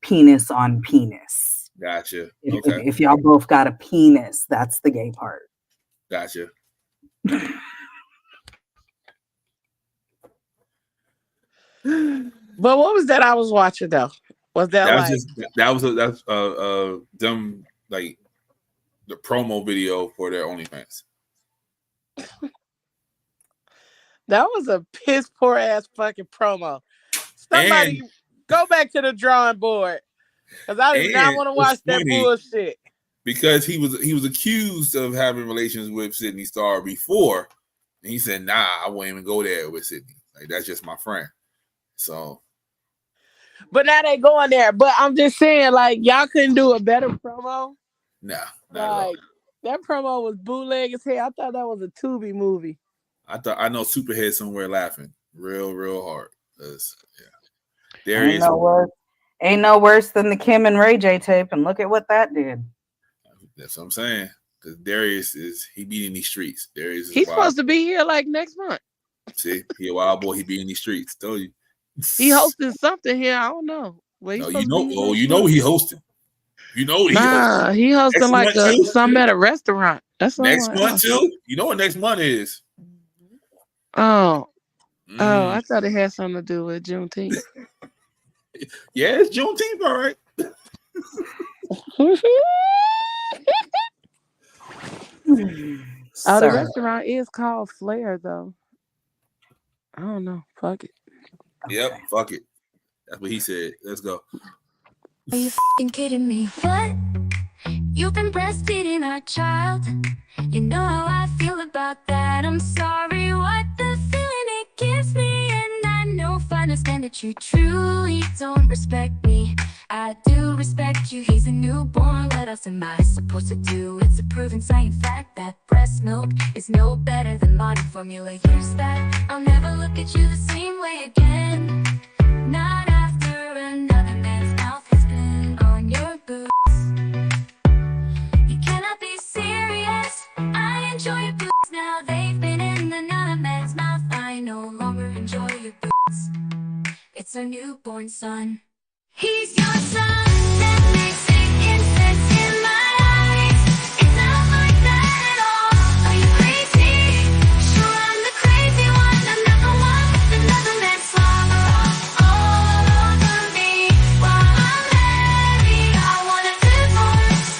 penis on penis.
Gotcha. Okay.
If y'all both got a penis, that's the gay part.
Gotcha.
But what was that I was watching though? Was that
that's them like the promo video for their OnlyFans?
That was a piss poor ass fucking promo. Somebody go back to the drawing board, because I did not want to watch that bullshit.
Because he was accused of having relations with Sydney Starr before, and he said, "Nah, I won't even go there with Sydney. Like that's just my friend." So,
but now they going there. But I'm just saying, like, y'all couldn't do a better promo.
Nah,
like that promo was bootleg as hell. I thought that was a Tubi movie.
I know Superhead somewhere laughing real hard. Yeah,
ain't no worse than the Kim and Ray J tape, and look at what that did.
That's what I'm saying. Because Darius he be in these streets. Darius
he's supposed to be here like next month.
See, he a wild boy. He be in these streets. Told you.
He hosting something here. I don't know.
No, you know he hosting. You know
he hosting like something at a restaurant. That's
next month too. You know what next month is?
Oh, I thought it had something to do with Juneteenth.
Yeah, it's Juneteenth, all right.
The restaurant is called Flair, though. I don't know. Fuck it.
Yep, fuck it. That's what he said. Let's go.
Are you f***ing kidding me? What? You've been breastfeeding our child. You know how I feel about that. I'm sorry what the feeling it gives me. And I know if I understand that you truly don't respect me. I do respect you, he's a newborn. What else am I supposed to do? It's a proven science fact that breast milk is no better than modern formula. Use that, I'll never look at you the same way again. Not after another man's mouth has been on your boots. You cannot be serious, I enjoy your boots. Now they've been in another man's mouth. I no longer enjoy your boots. It's a newborn son. He's your son, that makes making sense in my eyes. It's not like that at all. Are you crazy? Sure, I'm the crazy one. I'm not the one with another man's slobber all over me. While I'm married, I want a divorce.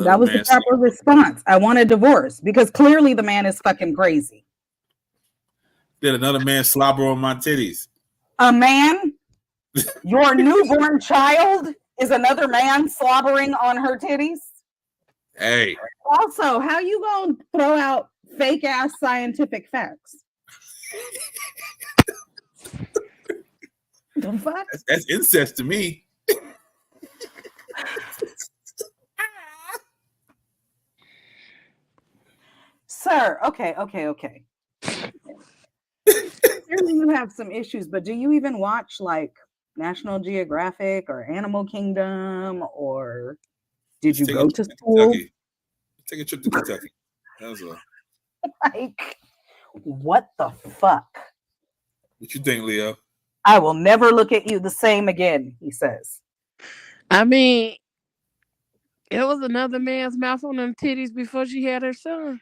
That was the proper response. I want a divorce because clearly the man is fucking crazy.
Did another man slobber on my titties?
A man? Your newborn child is another man slobbering on her titties?
Hey.
Also, how you gonna throw out fake ass scientific facts? The fuck?
That's incest to me.
Sir, okay. Clearly you have some issues, but do you even watch like National Geographic or Animal Kingdom, or did you go to school?
Kentucky. Take a trip to Kentucky. That was all.
Like, what the fuck?
What you think, Leo?
I will never look at you the same again, he says.
I mean, it was another man's mouth on them titties before she had her son.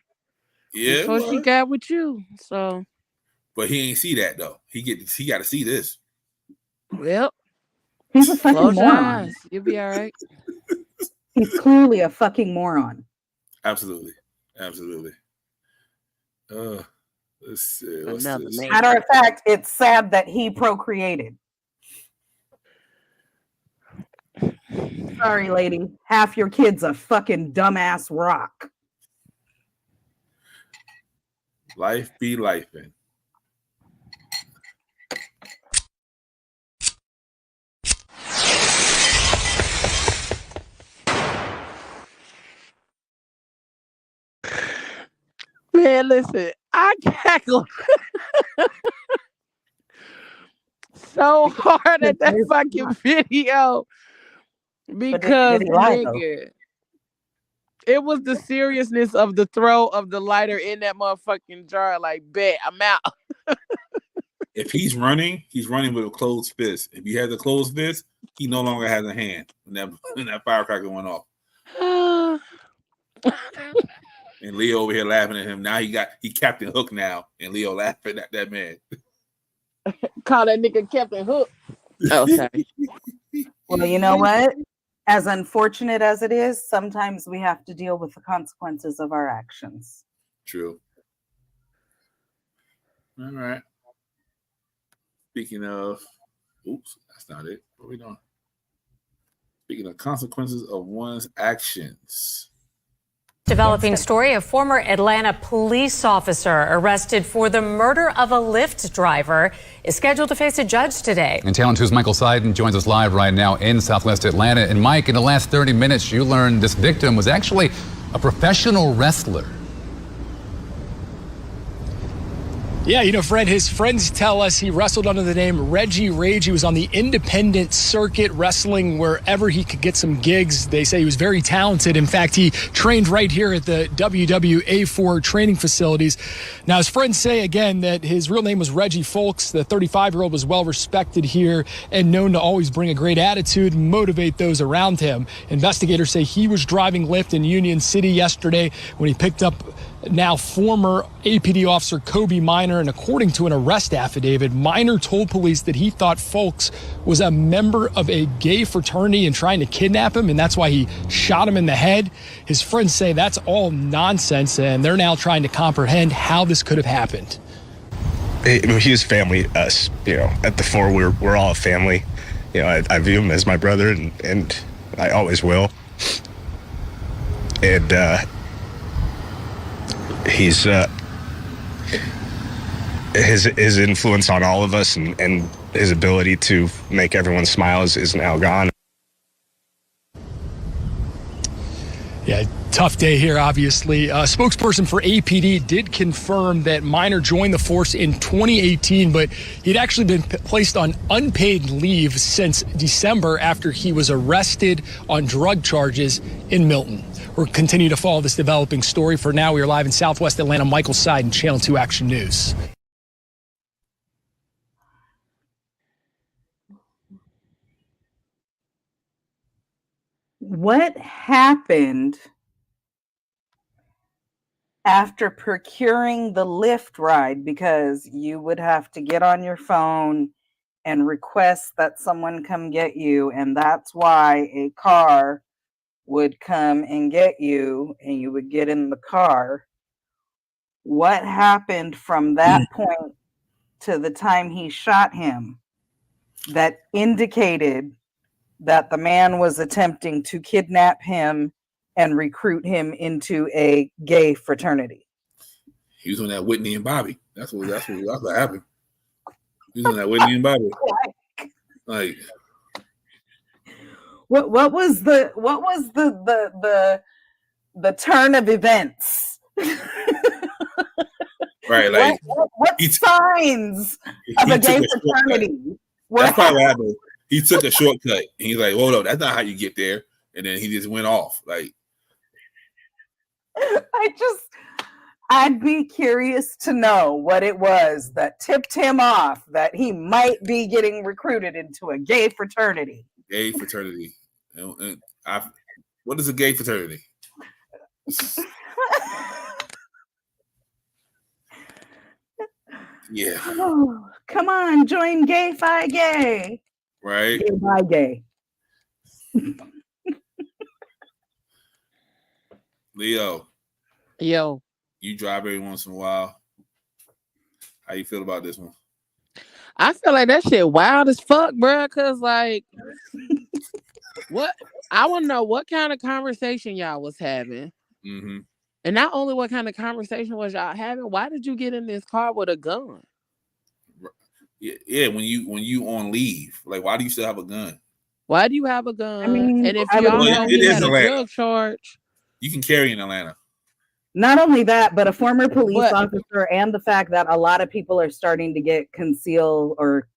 Yeah.
Before she got with you. So.
But he ain't see that though. He got to see this.
Well,
he's a fucking
close your
moron.
eyes. You'll be all right.
He's clearly a fucking moron.
Absolutely. Let's see. What's
Another
this?
man.
Matter of fact, it's sad that he procreated. Sorry, lady. Half your kid's a fucking dumbass rock.
Life be lifing.
Man, listen, I cackled so hard at that fucking video because, nigga, it was the seriousness of the throw of the lighter in that motherfucking jar. Like, bet, I'm out.
If he's running with a closed fist. If he has a closed fist, he no longer has a hand when that firecracker went off. And Leo over here laughing at him. Now he Captain Hook now, and Leo laughing at that man.
Call that nigga Captain Hook. Oh, sorry.
Well, you know what? As unfortunate as it is, sometimes we have to deal with the consequences of our actions.
True. All right. Speaking of, oops, that's not it. What are we doing? Speaking of consequences of one's actions.
Developing story, a former Atlanta police officer arrested for the murder of a Lyft driver is scheduled to face a judge today.
And Talent 2's Michael Seiden joins us live right now in Southwest Atlanta. And Mike, in the last 30 minutes, you learned this victim was actually a professional wrestler.
Yeah, Fred, his friends tell us he wrestled under the name Reggie Rage. He was on the independent circuit wrestling wherever he could get some gigs. They say he was very talented. In fact, he trained right here at the WWA4 training facilities. Now, his friends say, again, that his real name was Reggie Folks. The 35-year-old was well respected here and known to always bring a great attitude and motivate those around him. Investigators say he was driving Lyft in Union City yesterday when he picked up now former APD officer Kobe Minor, and according to an arrest affidavit, Minor told police that he thought Fulks was a member of a gay fraternity and trying to kidnap him, and that's why he shot him in the head. His friends say that's all nonsense, and they're now trying to comprehend how this could have happened.
He was family, us, at the fore, we're all a family. I view him as my brother, and I always will. And he's his influence on all of us and his ability to make everyone smile is now gone.
Yeah, tough day here, obviously. A spokesperson for APD did confirm that Minor joined the force in 2018, but he'd actually been placed on unpaid leave since December after he was arrested on drug charges in Milton. We'll continue to follow this developing story. For now, we are live in Southwest Atlanta. Michael Seiden, Channel 2 Action News.
What happened after procuring the Lyft ride? Because you would have to get on your phone and request that someone come get you, and that's why a car would come and get you, and you would get in the car. What happened from that point to the time he shot him that indicated that the man was attempting to kidnap him and recruit him into a gay fraternity?
He was on that Whitney and Bobby. That's what happened. He was on that Whitney and Bobby. Like,
what was the turn of events?
Right, like
what signs of a gay fraternity?
That's probably what happened. He took a shortcut. And he's like, "Hold up, that's not how you get there." And then he just went off. Like,
I'd be curious to know what it was that tipped him off that he might be getting recruited into a gay fraternity.
Gay fraternity. What is a gay fraternity? Yeah.
Oh, come on, join Gay Fi Gay.
Right.
Gay Fi Gay.
Leo.
Yo.
You drive every once in a while. How you feel about this one?
I feel like that shit wild as fuck, bro. Cause like, what? I want to know what kind of conversation y'all was having,
mm-hmm.
and not only what kind of conversation was y'all having. Why did you get in this car with a gun?
Yeah. When you on leave, like, why do you still have a gun?
Why do you have a gun?
I mean,
and if y'all know he had a drug charge,
you can carry in Atlanta.
Not only that, but a former police officer, and the fact that a lot of people are starting to get conceal or,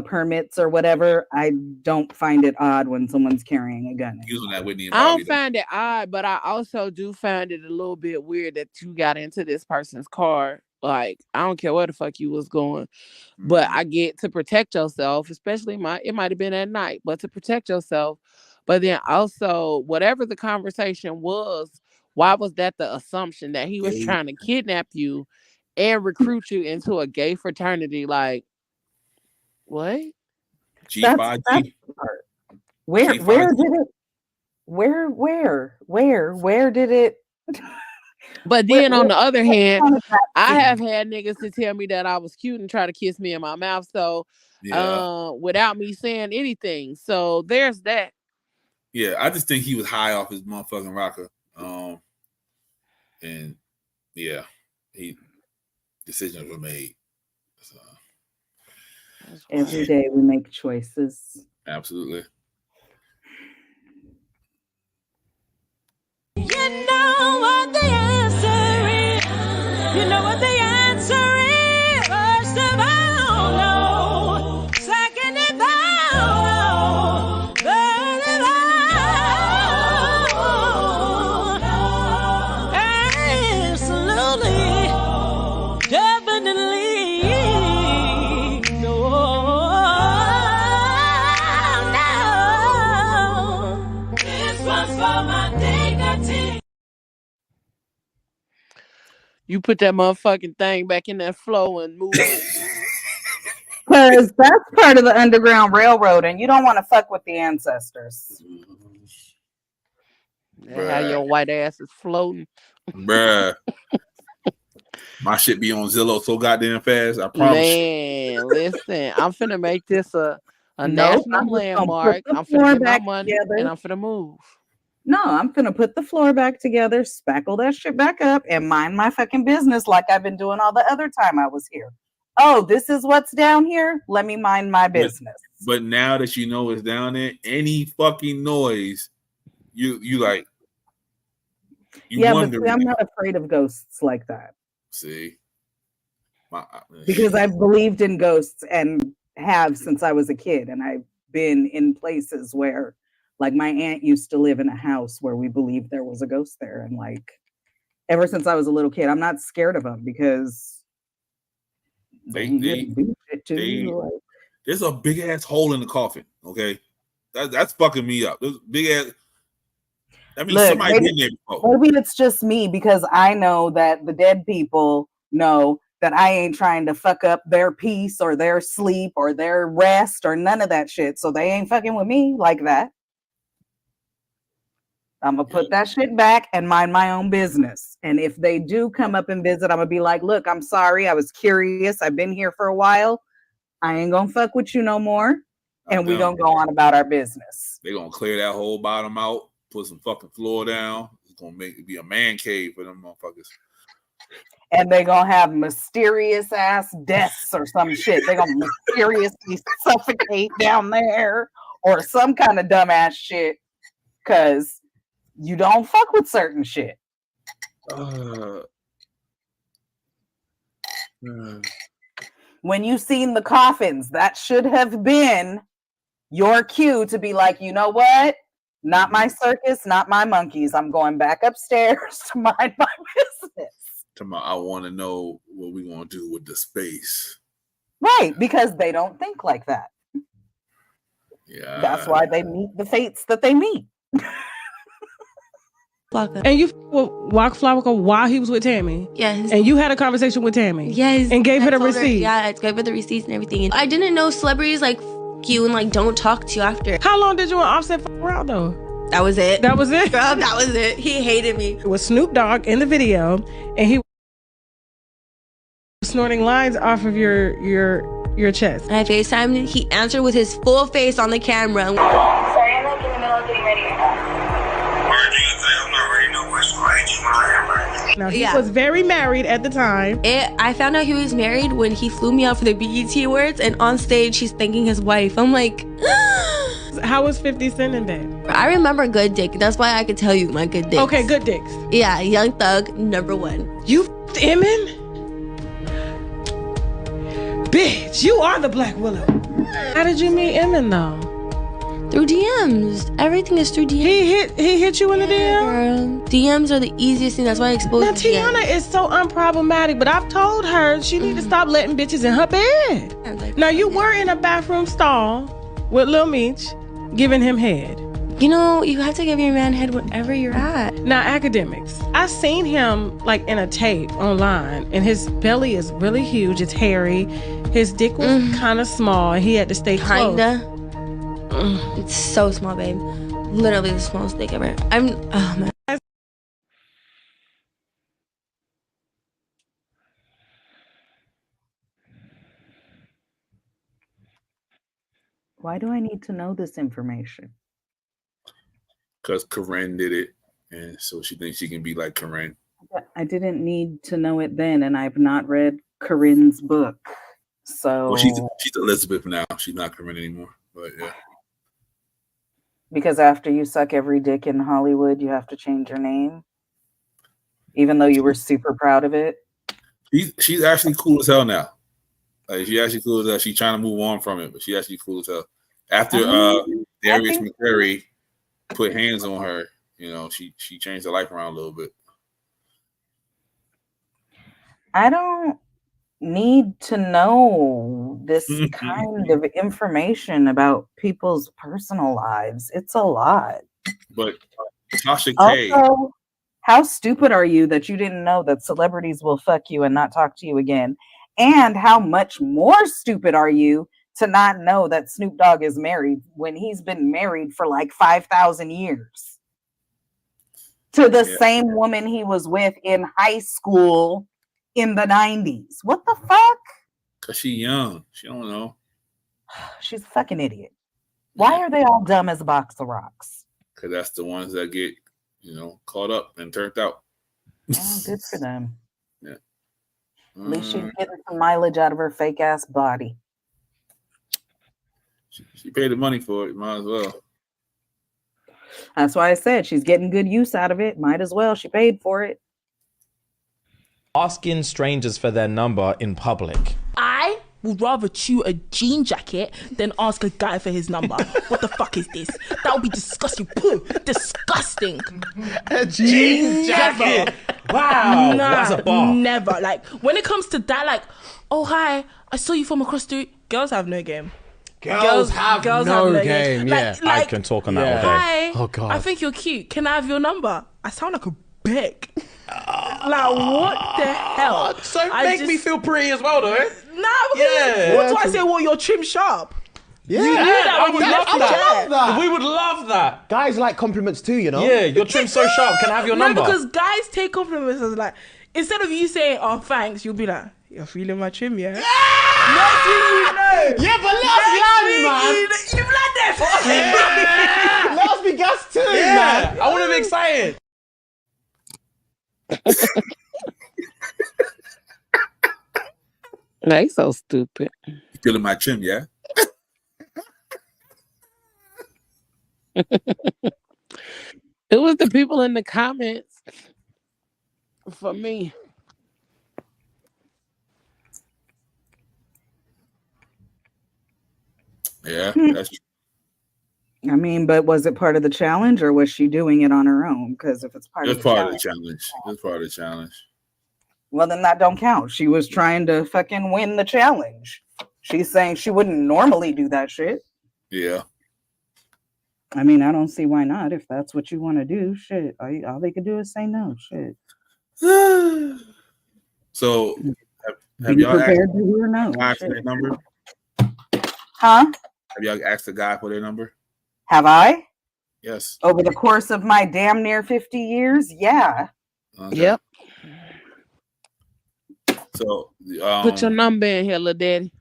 permits or whatever. I don't find it odd when someone's carrying a gun.
Using that Whitney and
I
Bobby,
don't find it odd, but I also do find it a little bit weird that you got into this person's car. Like, I don't care where the fuck you was going, but I get to protect yourself, especially it might have been at night, but to protect yourself. But then also, whatever the conversation was, why was that the assumption that he was trying to kidnap you and recruit you into a gay fraternity? Like, what?
G5G.
Where did it?
But then on the other hand, I have had niggas to tell me that I was cute and try to kiss me in my mouth. So, without me saying anything. So there's that.
Yeah, I just think he was high off his motherfucking rocker. And yeah, decisions were made. So.
Every day we make choices.
Absolutely.
You know what the answer is. You know what the answer is. First of all, no. Second of all, third of all, absolutely, definitely, no, no. This one's for my dignity.
You put that motherfucking thing back in that flow and move it.
Because that's part of the Underground Railroad, and you don't want to fuck with the ancestors.
How your white ass is floating.
Bruh. My shit be on Zillow so goddamn fast. I promise.
Man, listen, I'm finna make this a national landmark. I'm finna get my money and I'm finna move.
No, I'm finna put the floor back together, spackle that shit back up, and mind my fucking business like I've been doing all the other time I was here. Oh, this is what's down here? Let me mind my business.
But now that you know it's down there, any fucking noise, you like.
Yeah, but see, I'm not afraid of ghosts like that.
See?
Because I've believed in ghosts and have since I was a kid. And I've been in places where, like, my aunt used to live in a house where we believed there was a ghost there. And, like, ever since I was a little kid, I'm not scared of them because
there's a big ass hole in the coffin. Okay, that's fucking me up. There's big ass. I mean, somebody been there before.
Maybe it's just me because I know that the dead people know that I ain't trying to fuck up their peace or their sleep or their rest or none of that shit. So they ain't fucking with me like that. I'm going to put that shit back and mind my own business. And if they do come up and visit, I'm going to be like, look, I'm sorry. I was curious. I've been here for a while. I ain't going to fuck with you no more. And we going to go on about our business.
They're going to clear that whole bottom out, put some fucking floor down. It's going to make it be a man cave for them motherfuckers.
And they're going to have mysterious ass deaths or some shit. They're going to mysteriously suffocate down there or some kind of dumbass shit. Because you don't fuck with certain shit. When you seen the coffins, that should have been your cue to be like, you know what? Not my circus, not my monkeys. I'm going back upstairs to mind my business.
I want to know what we're going to do with the space.
Right, because they don't think like that.
Yeah.
That's why they meet the fates that they meet.
And you walked Flocka while he was with Tammy?
Yes.
And you had a conversation with Tammy?
Yes.
And gave her the receipt?
I gave her the receipts and everything. And I didn't know celebrities like you and like don't talk to you after.
How long did you and Offset fuck around though?
That was it.
That was it?
Girl, that was it. He hated me.
It was Snoop Dogg in the video, and he was snorting lines off of your chest.
And I FaceTimed him. He answered with his full face on the camera.
Sorry, I'm like in the middle of getting ready right now.
Now, he was very married at the time.
I found out he was married when he flew me out for the BET Awards, and on stage, he's thanking his wife. I'm like,
how was 50 Cent in that?
I remember Good Dick. That's why I could tell you my good dicks.
Okay, Good Dicks.
Yeah, Young Thug, #1.
You Emin? Bitch, you are the Black Willow. How did you meet Emin though?
Through DMs. Everything is through DMs.
He hit you in the DM?
Girl. DMs are the easiest thing. That's why I exposed
Now, Tiana is so unproblematic, but I've told her she need to stop letting bitches in her bed. Now, you were in a bathroom stall with Lil Meech giving him head.
You know, you have to give your man head wherever you're at.
Now, academics. I seen him like in a tape online, and his belly is really huge. It's hairy. His dick was kind of small, and he had to stay close.
Kinda. It's so small, babe. Literally the smallest dick ever. Oh man.
Why do I need to know this information?
Because Karen did it, and so she thinks she can be like Karen.
I didn't need to know it then, and I've not read Corinne's book. So
well, she's Elizabeth now. She's not Karen anymore. But yeah.
Because after you suck every dick in Hollywood, you have to change your name, even though you were super proud of it.
She's actually cool as hell now. Like she's actually cool as hell. She's trying to move on from it, but she's actually cool as hell. After Darius McCrary put hands on her, you know, she changed her life around a little bit.
I don't need to know this kind of information about people's personal lives. It's a lot.
But Tasha K.
How stupid are you that you didn't know that celebrities will fuck you and not talk to you again? And how much more stupid are you to not know that Snoop Dogg is married when he's been married for like 5,000 years to the same woman he was with in high school in the 90s? What the fuck?
Because she young. She don't know.
She's a fucking idiot. Why are they all dumb as a box of rocks?
Because that's the ones that get, caught up and turned out.
Oh, good for them.
Yeah.
At least she's getting some mileage out of her fake ass body.
She paid the money for it. Might as well.
That's why I said she's getting good use out of it. Might as well. She paid for it.
Asking strangers for their number in public.
I would rather chew a jean jacket than ask a guy for his number. What the fuck is this? That would be disgusting. Pooh, disgusting.
A jean jacket. Wow. That's a bar.
Never. Like, when it comes to that, like, oh, hi, I saw you from across the street. Girls have no game.
Girls have no game. Yeah,
Like,
I can talk on that all day.
Hi,
Oh God.
I think you're cute. Can I have your number? I sound like a bitch. Like, what the hell?
So make me feel pretty as well, though.
Nah, what do I say? Well, you're trim sharp.
Yeah,
You knew that when you left the chair.
We would love that.
Guys like compliments too, you know?
Yeah, your trim's so sharp. Can I have your
No,
number?
because guys take compliments as like, instead of you saying, oh, thanks, you'll be like, you're feeling my trim, yeah? Next thing you know.
Yeah, but let's be honest, man.
You've like that.
Let's be gas too,
Yeah,
man.
I want to be excited.
They so stupid.
You feeling my trim, yeah?
It was the people in the comments for me.
Yeah, that's true.
I mean, but was it part of the challenge or was she doing it on her own? Because if it's part
It
of
was
the
part of the
challenge,
challenge. It was part of the challenge.
well, then that don't count. She was trying to fucking win the challenge. She's saying she wouldn't normally do that shit.
Yeah.
I mean, I don't see why not. If that's what you want to do, shit. All they could do is say no, shit.
So, have
Be
y'all asked
prepared to hear no.
guy for
shit.
their number?
Huh?
Have y'all asked the guy for their number?
Have I?
Yes.
Over the course of my damn near 50 years? Yeah.
Okay.
Yep.
So,
Put your number in here, little daddy.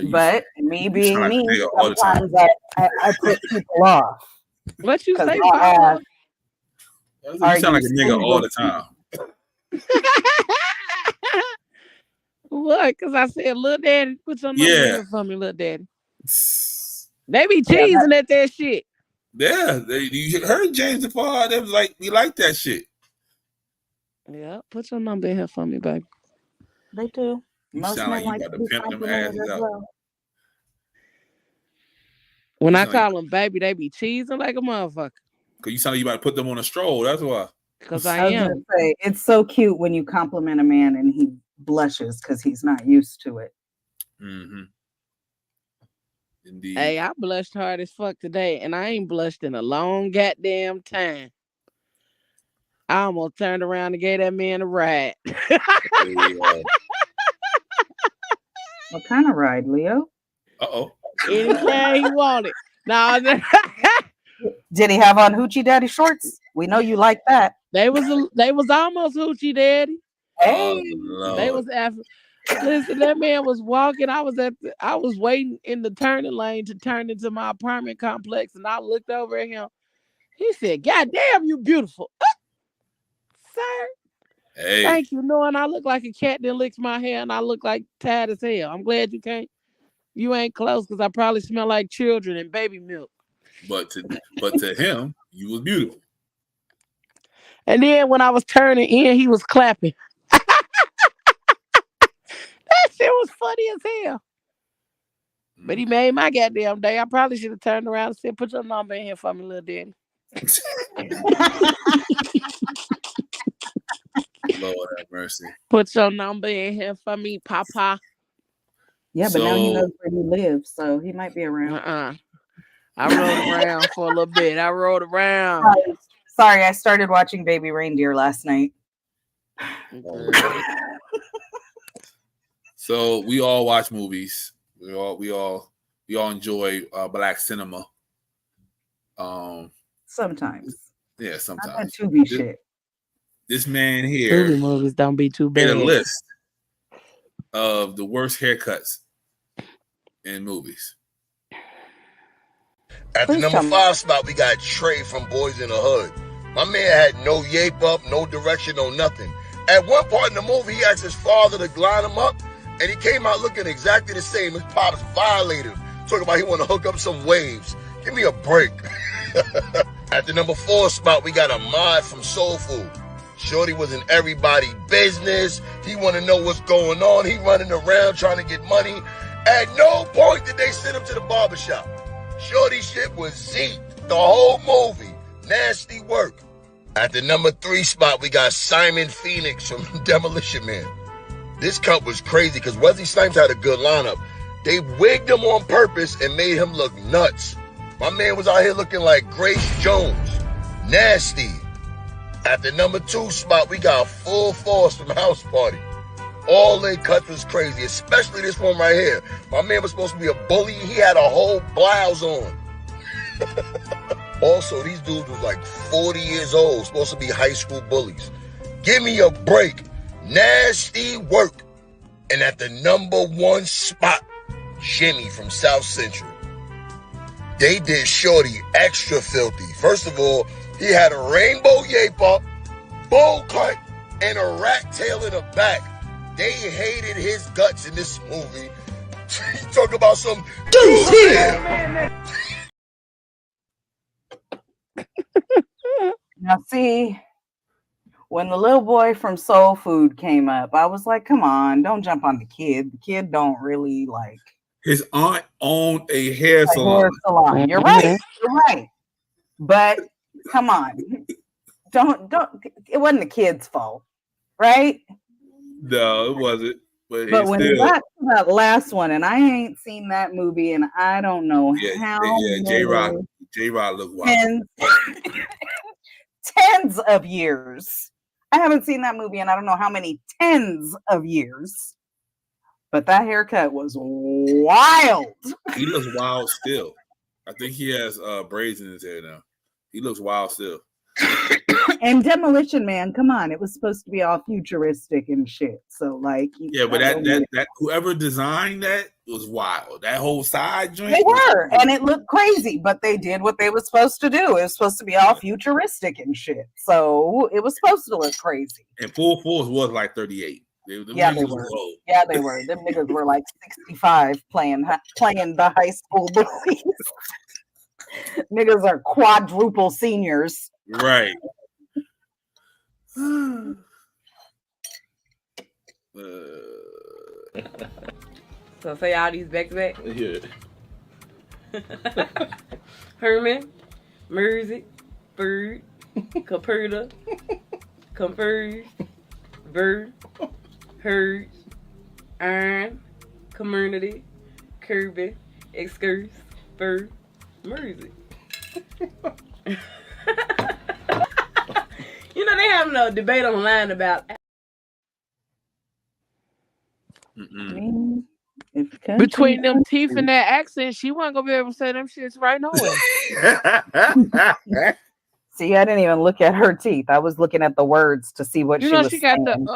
But me being
sound like a
me,
nigga all the time.
sometimes I put people off.
What you
'Cause
say,
I'll
Papa?
ask,
You
Are
sound like
you
a nigga all the
single?
time.
What? Because I said, little daddy, put your number in
Yeah.
here for me, little daddy. They be cheesing at that shit.
Yeah. You heard James DeFar. They was like, we like that shit.
Yeah, put your number in here for me, baby.
They do.
You
Most
sound
men
like you
like
about
to
to
be
pimp them
complimented
asses
as
out.
well.
When I
sound like-
call them baby, they be cheesing like a motherfucker.
Because you sound like you about to put them on a stroll. That's why.
Because
I
I
was gonna
am.
say, it's so cute when you compliment a man and he blushes because he's not used to it.
Mm-hmm. Indeed.
Hey, I blushed hard as fuck today, and I ain't blushed in a long goddamn time. I almost turned around and gave that man a ride.
What kind of ride, Leo?
Uh-oh.
Anything he wanted. No,
Did he have on hoochie daddy shorts? We know you like that.
they was almost hoochie daddy.
Hey,
They was after. Listen, that man was walking. I was waiting in the turning lane to turn into my apartment complex, and I looked over at him. He said, "God damn, you beautiful, sir."
Hey.
Thank you, knowing I look like a cat that licks my hair, and I look like tired as hell. I'm glad you ain't close, because I probably smell like children and baby milk.
But to him, you was beautiful.
And then when I was turning in, he was clapping. That shit was funny as hell. But he made my goddamn day. I probably should have turned around and said, "Put your number in here for me, little daddy."
Lord have mercy.
Put your number in here for me, Papa.
Yeah, but now he
So-
knows where you live, so he might be around.
I rode around for a little bit. I rode around.
Sorry, I started watching Baby Reindeer last night.
So we all watch movies. We all enjoy black cinema.
Sometimes.
Yeah,
Not
sometimes.
that Tubi shit.
This man here
Tubi movies don't be too
made
bad.
a list of the worst haircuts in movies.
At the number 5 spot, we got Trey from Boys in the Hood. My man had no yape up, no direction, no nothing. At one part in the movie, he asked his father to line him up, and he came out looking exactly the same. His pops violated him. Talking about he want to hook up some waves. Give me a break. At the number 4 spot, we got Ahmad from Soul Food. Shorty was in everybody's business. He want to know what's going on. He running around trying to get money. At no point did they send him to the barbershop. Shorty shit was Zeke the whole movie. Nasty work. At the number 3 spot, we got Simon Phoenix from Demolition Man. This cut was crazy because Wesley Snipes had a good lineup. They wigged him on purpose and made him look nuts. My man was out here looking like Grace Jones. Nasty. At the number 2 spot, we got Full Force from House Party. All their cuts was crazy, especially this one right here. My man was supposed to be a bully. He had a whole blouse on. Also, these dudes was like 40 years old, supposed to be high school bullies. Give me a break. Nasty work. And at the number 1 spot, Jimmy from South Central. They did Shorty extra filthy. First of all, he had a rainbow yape up, bowl cut, and a rat tail in the back. They hated his guts in this movie. Talk about some dudes here.
Now, see, when the little boy from Soul Food came up, I was like, come on, don't jump on the kid. The kid don't really like.
His aunt owned a hair salon.
You're right. You're right. But come on. Don't. It wasn't the kid's fault, right?
No, it wasn't. But
when
still,
it got to that last one, and I ain't seen that movie, and I don't know how.
Yeah, J-Rod looked wild.
Tens of years. I haven't seen that movie, and I don't know how many tens of years. But that haircut was wild.
He looks wild still. I think he has braids in his hair now. He looks wild still.
And Demolition Man, come on, it was supposed to be all futuristic and shit. So like,
yeah, but that whoever designed that was wild. That whole side joint.
They were, and it looked crazy, but they did what they were supposed to do. It was supposed to be all futuristic and shit. So it was supposed to look crazy.
And Full Force was like 38. They were.
Yeah, they were. Them niggas were like 65 playing the high school bullies. Niggas are quadruple seniors.
Right.
So say all these back to back.
Yeah.
Herman, Mersey, Bird, Caperta, Converge, Bird, Herd, Iron, Community, Kirby, Excurse, Bird, Mersey. You know, they having a debate online about.
Between them teeth and that accent, she wasn't gonna be able to say them shits right nowhere.
See, I didn't even look at her teeth. I was looking at the words to see what
You
she
know,
was
she got
saying.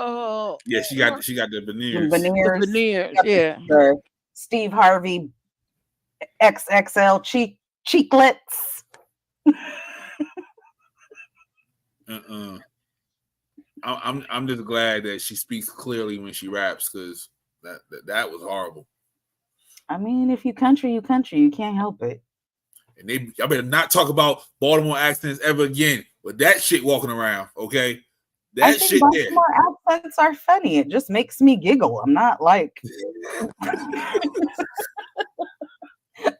Yeah, she got the veneers.
Veneers.
The veneers,
Got
yeah.
the Steve Harvey XXL cheeklets.
I'm just glad that she speaks clearly when she raps, because that was horrible.
I mean, if you country, you country. You can't help it.
And y'all better not talk about Baltimore accents ever again with that shit walking around, okay?
I
That
think
shit there.
Baltimore accents are funny. It just makes me giggle. I'm not like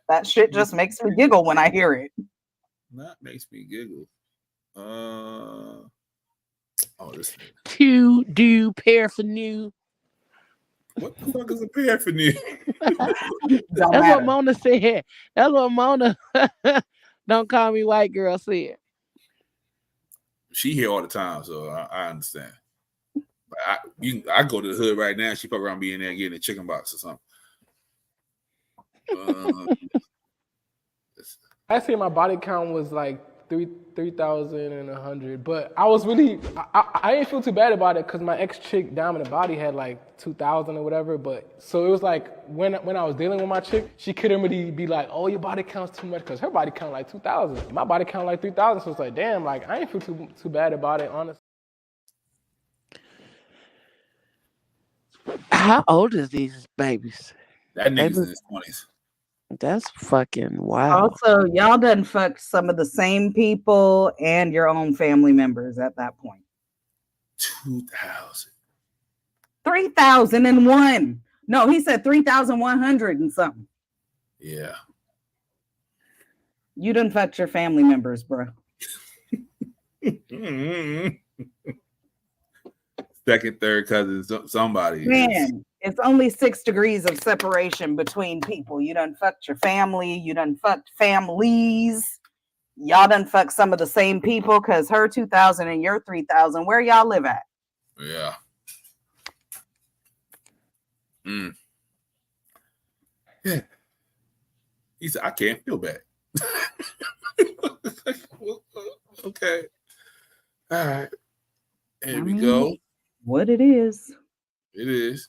that shit just makes me giggle when I hear it.
That makes me giggle. This.
To do paraphernalia.
What the fuck is a paraphernalia?
That's what Mona said. That's what Mona don't call me white girl said.
she here all the time, so I understand. But I go to the hood right now. She probably around being there getting a chicken box or something.
I say my body count was like 3,100, but I was really I didn't feel too bad about it because my ex chick down in the body had like 2,000 or whatever. But so it was like when I was dealing with my chick, she couldn't really be like, oh, your body counts too much, because her body count like 2,000, my body count like 3,000. So it's like, damn, like I ain't feel too bad about it, honestly.
How old is these babies?
That nigga's in his 20s.
That's fucking wild.
Also, y'all done fucked some of the same people and your own family members at that point.
2,000.
3,001. No, he said 3,100 and something.
Yeah.
You done fucked your family members, bro.
Second, third cousins, somebody.
Man, it's only 6 degrees of separation between people. You done fucked your family. You done fucked families. Y'all done fucked some of the same people, because her 2,000 and your 3,000. Where y'all live at?
Yeah. Yeah. He said, I can't feel bad. Okay. All right. There we go.
What it is.
It is.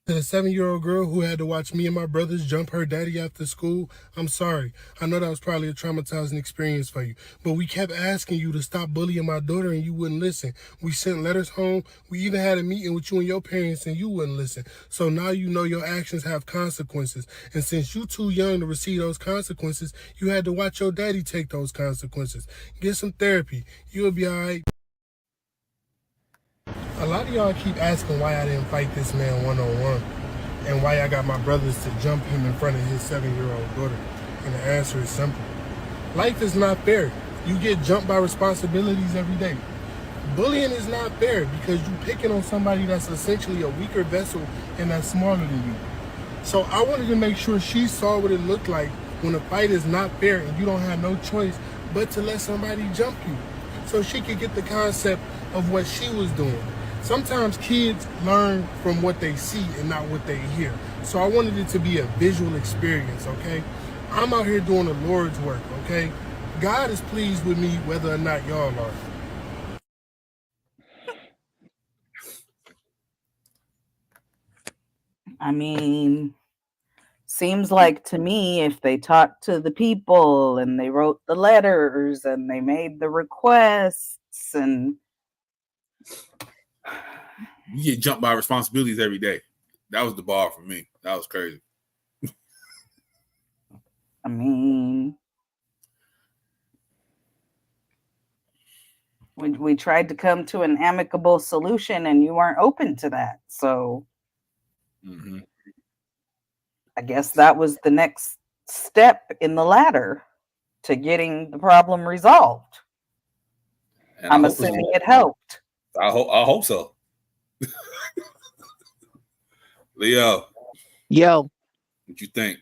To the 7-year-old girl who had to watch me and my brothers jump her daddy after school, I'm sorry. I know that was probably a traumatizing experience for you, but we kept asking you to stop bullying my daughter and you wouldn't listen. We sent letters home. We even had a meeting with you and your parents and you wouldn't listen. So now you know your actions have consequences. And since you too young to receive those consequences, you had to watch your daddy take those consequences. Get some therapy. You'll be all right. A lot of y'all keep asking why I didn't fight this man one-on-one and why I got my brothers to jump him in front of his 7-year-old daughter. And the answer is simple. Life is not fair. You get jumped by responsibilities every day. Bullying is not fair because you're picking on somebody that's essentially a weaker vessel and that's smaller than you. So I wanted to make sure she saw what it looked like when a fight is not fair and you don't have no choice but to let somebody jump you, so she could get the concept of what she was doing. Sometimes kids learn from what they see and not what they hear. So I wanted it to be a visual experience, okay? I'm out here doing the Lord's work, okay? God is pleased with me whether or not y'all are.
I mean, seems like to me if they talked to the people and they wrote the letters and they made the requests and
you get jumped by responsibilities every day. That was the bar for me. That was crazy.
I mean, we tried to come to an amicable solution and you weren't open to that. So I guess that was the next step in the ladder to getting the problem resolved.
And
I'm assuming it helped.
I hope so. Leo.
Yo.
What you think?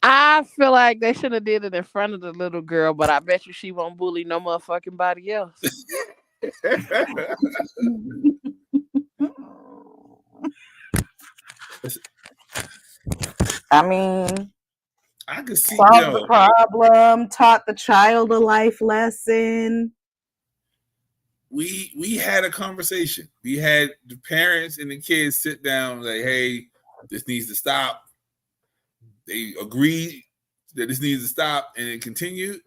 I feel like they should have did it in front of the little girl, but I bet you she won't bully no motherfucking body else.
I mean,
I could see
solved the problem, taught the child a life lesson.
We had a conversation. We had the parents and the kids sit down like, hey, this needs to stop. They agreed that this needs to stop, and it continued.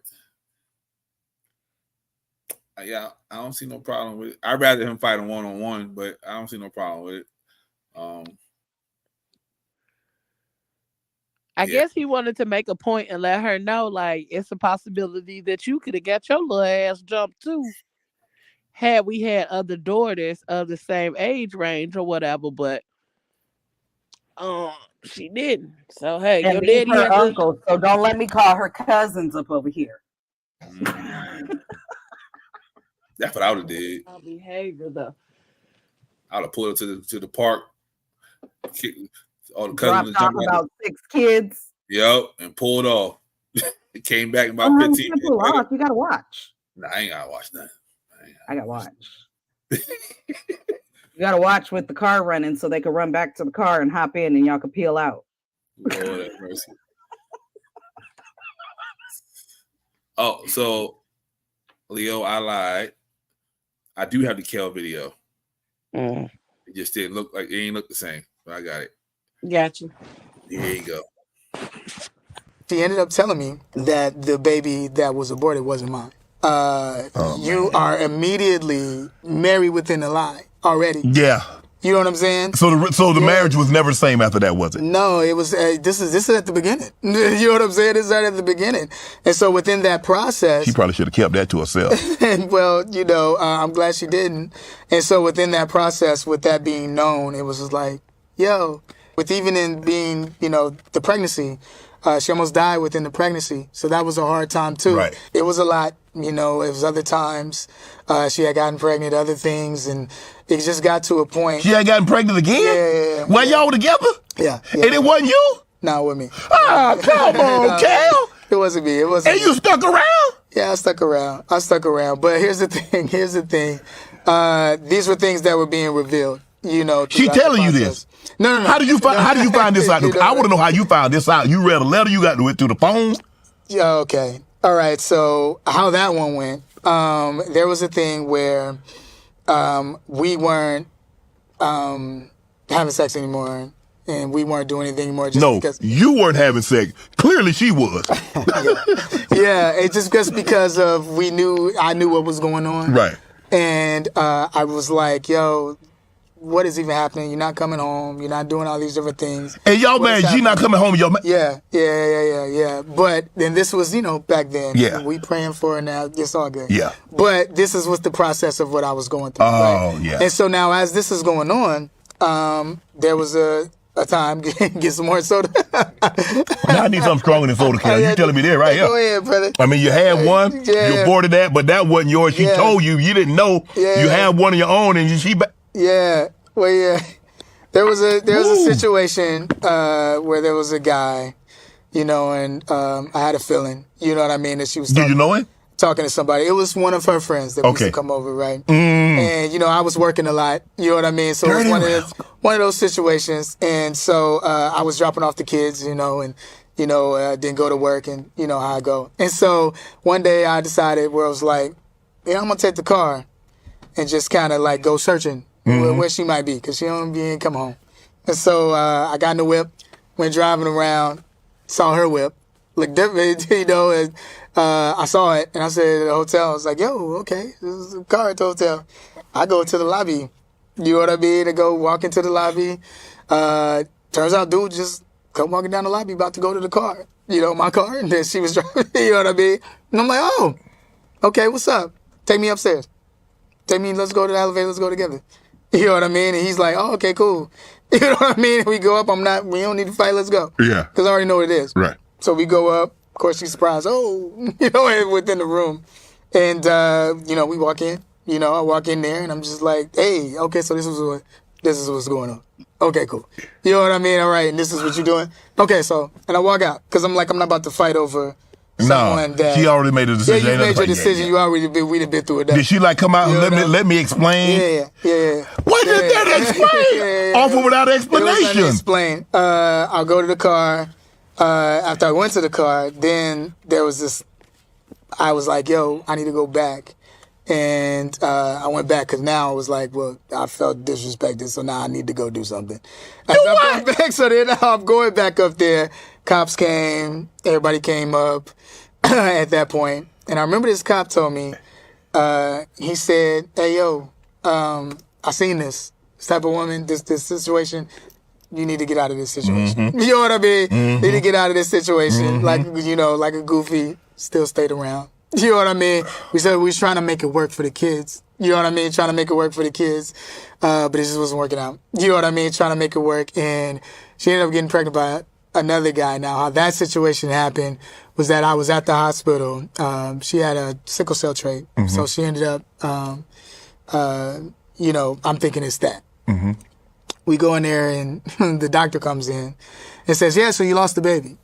Yeah, I don't see no problem with it. I'd rather him fight him one-on-one, but I don't see no problem with it.
I guess he wanted to make a point and let her know, like, it's a possibility that you could have got your little ass jumped too, had we had other daughters of the same age range or whatever, but she didn't. So hey,
And
your
these
daddy
her
had to-
uncle, so don't let me call her cousins up over here.
That's what I would have did.
behavior though.
I would have pulled her to the park. All the
Dropped
cousins
off about 6 kids.
Yep, and pulled off. It came back in about
You
15
can't
minutes
pull
later.
off. You gotta watch.
Nah, I ain't gotta watch nothing.
I gotta watch. You gotta watch with the car running so they can run back to the car and hop in and y'all can peel out.
Lord have mercy. Oh, so Leo, I lied. I do have the Kel video. It just didn't look like it ain't look the same. But I got it.
Got you.
Here you go.
She ended up telling me that the baby that was aborted wasn't mine. You are immediately married within a lie already.
Yeah.
You know what I'm saying?
So the marriage was never the same after that, was it?
No, it was. This is at the beginning. You know what I'm saying? This is right at the beginning. And so within that process,
She probably should have kept that to herself.
and well, you know, I'm glad she didn't. And so within that process, with that being known, it was just like, yo, with even in being, you know, the pregnancy, she almost died within the pregnancy. So that was a hard time too.
Right.
It was a lot, you know, it was other times. She had gotten pregnant, other things, and it just got to a point.
She had gotten pregnant again?
Yeah.
While y'all were together?
Yeah.
And it wasn't you?
No, with me.
Ah, come on, Kel.
It wasn't me. It wasn't
And you stuck around?
Yeah, I stuck around. But here's the thing. These were things that were being revealed. You know,
She
throughout the
telling you
process.
this?
No.
How do you find this out?
You know,
I want to know how you found this out. You read a letter, you got to it through the phone?
Yeah, okay. All right, so how that one went, there was a thing where we weren't having sex anymore, and we weren't doing anything anymore just
No,
because...
you weren't having sex. Clearly she was.
Yeah, it's just because of I knew what was going on.
Right.
And I was like, yo, what is even happening? You're not coming home. You're not doing all these different things.
And y'all
What is
mad, she not
happening?
coming home. Y'all
Yeah. But then this was, you know, back then.
Yeah.
We praying for her now. It's all good.
Yeah.
But this is what the process of what I was going through.
Oh,
right?
yeah.
And so now as this is going on, there was a time, get some more soda.
Now I need something stronger than soda, Kel. You telling me that right here.
Go ahead, brother.
I mean, you had one,
Yeah.
you aborted that, but that wasn't yours. She told you, you didn't know.
Yeah.
You had one of your own, and
Yeah. Well, yeah. There was a situation where there was a guy, you know, and I had a feeling, you know what I mean, that she was
Did you know him?
talking to somebody. It was one of her friends that used to come over, right? And, you know, I was working a lot, you know what I mean? So it was one of those situations. And so I was dropping off the kids, you know, and, you know, didn't go to work and, you know, how I go. And so one day I decided where I was like, yeah, I'm going to take the car and just kind of like go searching where she might be, because she ain't come home. And so I got in the whip, went driving around, saw her whip, looked different, you know, and I saw it, and I said at the hotel, I was like, yo, okay, this is a car at the hotel. I go to the lobby, you know what I mean, to go walk into the lobby. Turns out dude just come walking down the lobby about to go to the car, you know, my car, and then she was driving, you know what I mean? And I'm like, oh, okay, what's up? Take me upstairs. Let's go to the elevator, let's go together. You know what I mean? And he's like, oh, okay, cool. You know what I mean? We go up, we don't need to fight, let's go.
Yeah.
Because I already know what it is.
Right.
So we go up, of course she's surprised, oh, you know, within the room. And, you know, we walk in, you know, I walk in there and I'm just like, hey, okay, so this is what's going on. Okay, cool. You know what I mean? All right, and this is what you're doing? Okay, so, and I walk out, because I'm like, I'm not about to fight over someone that...
she already made a decision.
Yeah, you
Ain't
made
nothing
your
fighting
decision. You already been, we done been through it.
Did she like come out and let me explain?
Yeah.
What did that explain? Offer without explanation.
Let me explain. I'll go to the car. After I went to the car, then there was this, I was like, yo, I need to go back. And I went back because now I was like, well, I felt disrespected, so now I need to go do something. I'm going back, so then I'm going back up there. Cops came, everybody came up at that point. And I remember this cop told me, he said, hey, yo, I seen this type of woman, this situation. You need to get out of this situation. You know what I mean? You need to get out of this situation. Like, you know, like a goofy, still stayed around. You know what I mean? We said we was trying to make it work for the kids. You know what I mean? Trying to make it work for the kids. But it just wasn't working out. You know what I mean? Trying to make it work. And she ended up getting pregnant by another guy. Now, how that situation happened was that I was at the hospital. She had a sickle cell trait. So she ended up, you know, I'm thinking it's that. We go in there and the doctor comes in and says, yeah, so you lost the baby.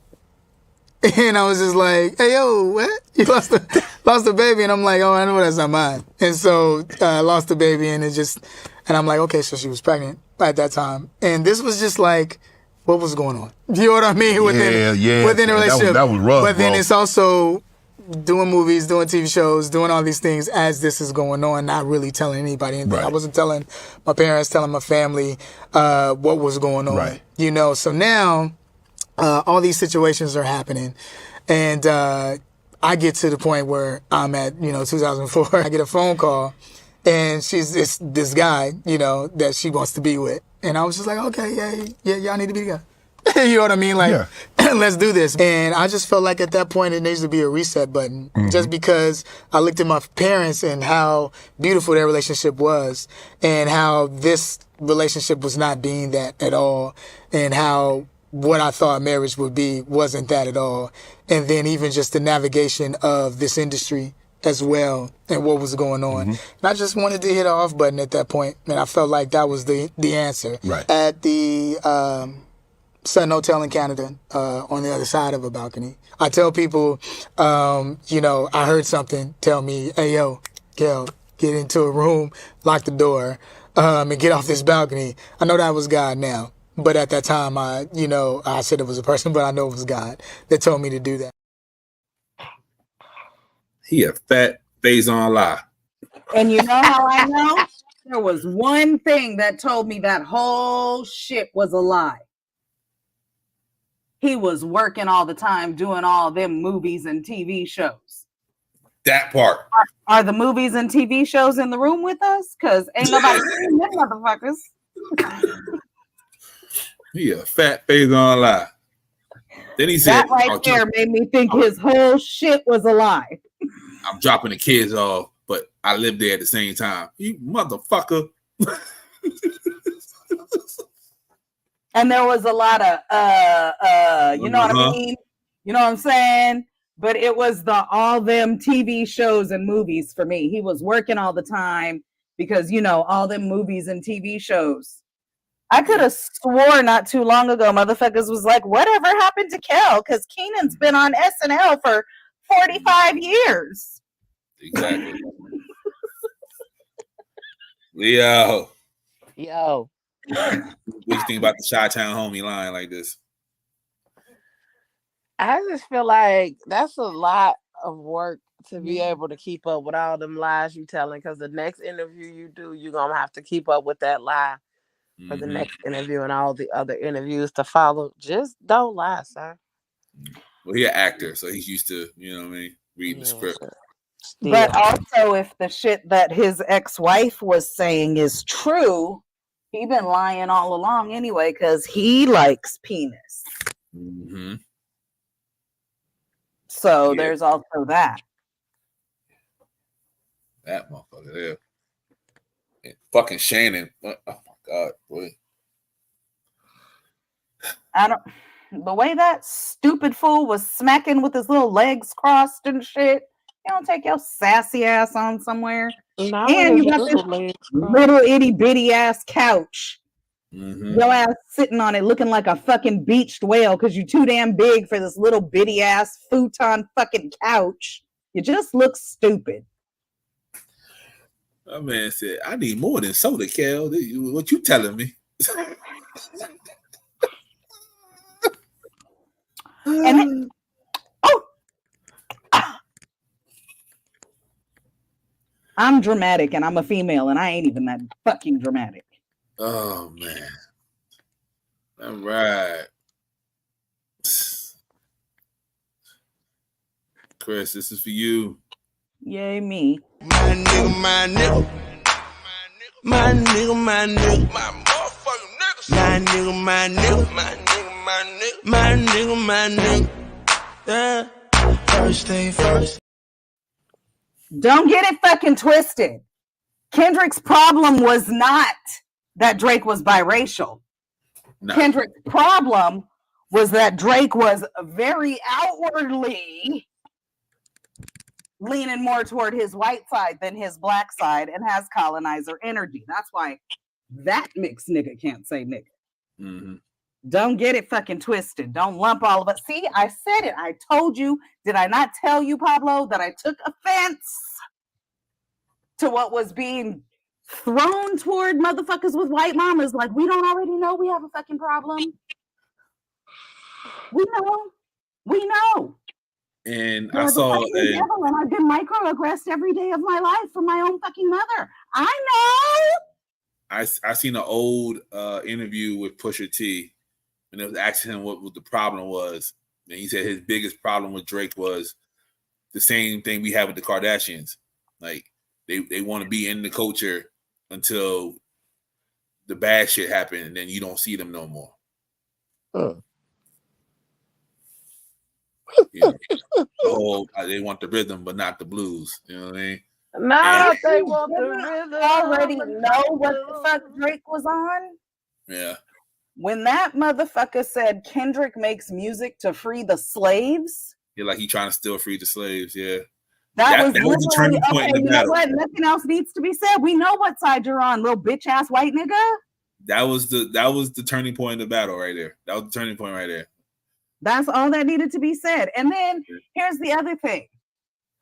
And I was just like, hey, yo, what? You lost the baby? And I'm like, oh, I know that's not mine. And so I lost the baby, and I'm like, okay, so she was pregnant at that time. And this was just like, what was going on? You know what I mean? Within the relationship.
That was rough,
but then
bro.
it's also doing movies, doing TV shows, doing all these things as this is going on, not really telling anybody anything.
Right.
I wasn't telling my parents, telling my family what was going on.
Right.
You know, so now all these situations are happening, and I get to the point where I'm at, 2004. I get a phone call, and she's this guy, that she wants to be with, and I was just like, okay, yeah, y'all need to be together. You know what I mean? Like, let's do this. And I just felt like at that point it needs to be a reset button, just because I looked at my parents and how beautiful their relationship was, and how this relationship was not being that at all, and how what I thought marriage would be wasn't that at all. And then even just the navigation of this industry as well and what was going on. And I just wanted to hit an off button at that point, and I felt like that was the answer.
Right.
At the Sun Hotel in Canada, on the other side of a balcony, I tell people, I heard something tell me, hey, yo, Kel, get into a room, lock the door, and get off this balcony. I know that was God now. But at that time, I said it was a person, but I know it was God that told me to do that.
He a fat Faison lie.
And you know how I know? There was one thing that told me that whole shit was a lie. He was working all the time, doing all them movies and TV shows.
That part.
Are the movies and TV shows in the room with us? Because ain't nobody seen them motherfuckers.
He a fat Faison lie. Then he said,
that right there made me think his whole shit was a lie.
I'm dropping the kids off, but I live there at the same time. You motherfucker.
And there was a lot of you know what I mean? You know what I'm saying? But it was all them TV shows and movies for me. He was working all the time because, all them movies and TV shows. I could have swore not too long ago, motherfuckers was like, whatever happened to Kel? Because Keenan's been on SNL for 45 years.
Exactly. Leo.
Yo.
What do you think about the Chi-Town homie line like this?
I just feel like that's a lot of work to be able to keep up with all them lies you telling, because the next interview you do, you're going to have to keep up with that lie for the next interview and all the other interviews to follow. Just don't lie, sir.
Well, he's an actor, so he's used to, reading the script.
But also, if the shit that his ex-wife was saying is true, he been lying all along anyway, because he likes penis. So there's also that.
That motherfucker there. And fucking Shannon. Oh my God, boy.
The way that stupid fool was smacking with his little legs crossed and shit. You don't take your sassy ass on somewhere.
No,
and you got this little itty bitty ass couch. Your ass sitting on it looking like a fucking beached whale because you're too damn big for this little bitty ass futon fucking couch. You just look stupid.
My man said, I need more than soda, Kel. What you telling me?
And I'm dramatic and I'm a female and I ain't even that fucking dramatic.
Oh man. All right. Chris, this is for you.
Yay, me.
My nigga, my nigga. My nigga, my nigga. My motherfucking nigga. My nigga, my nigga. My nigga, my nigga. My nigga, my nigga. Yeah. First thing first.
Don't get it fucking twisted. Kendrick's problem was not that Drake was biracial. No. Kendrick's problem was that Drake was very outwardly leaning more toward his white side than his black side and has colonizer energy. That's why that mixed nigga can't say nigga. Don't get it fucking twisted. Don't lump all of us. See, I said it. I told you. Did I not tell you, Pablo, that I took offense to what was being thrown toward motherfuckers with white mamas? Like, we don't already know we have a fucking problem. We know.
And I saw
and I've been microaggressed every day of my life from my own fucking mother. I know.
I seen an old interview with Pusha T, and it was asking him what the problem was. And he said his biggest problem with Drake was the same thing we have with the Kardashians. Like, they want to be in the culture until the bad shit happens, and then you don't see them no more. You know, they want the rhythm, but not the blues. You know what I mean?
Nah, they want the rhythm.
Already know what the fuck Drake was on.
Yeah.
When that motherfucker said Kendrick makes music to free the slaves.
Yeah, like he trying to still free the slaves. Yeah.
That was
the turning point in the battle.
What? Nothing else needs to be said. We know what side you're on, little bitch ass white nigga.
That was the turning point in the battle right there. That was the turning point right there.
That's all that needed to be said. And then here's the other thing.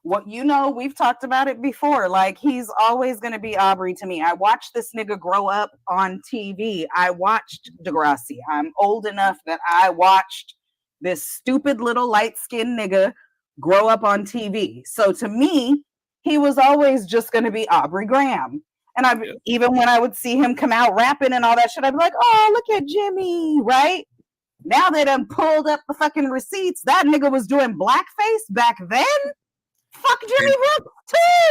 What we've talked about it before. Like, he's always going to be Aubrey to me. I watched this nigga grow up on TV. I watched Degrassi. I'm old enough that I watched this stupid little light-skinned nigga grow up on TV. So to me, he was always just going to be Aubrey Graham. And even when I would see him come out rapping and all that shit, I'd be like, oh, look at Jimmy, right? Now they done pulled up the fucking receipts. That nigga was doing blackface back then. Fuck Jimmy Brooks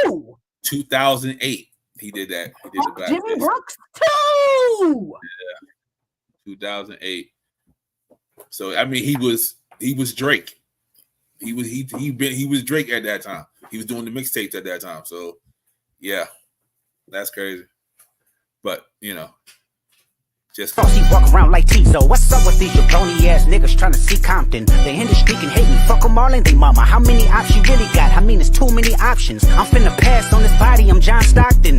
too.
2008, he did that. He did the blackface.
Jimmy Brooks too.
Yeah, 2008. So I mean, he was Drake. He was Drake at that time. He was doing the mixtapes at that time. So yeah, that's crazy. But just
he walk around like Tizo. What's up with these jabroni ass niggas trying to see Compton? They in the street and hate me. Fuck them all and they mama. How many options you really got? I mean, it's too many options. I'm finna pass on this body. I'm John Stockton.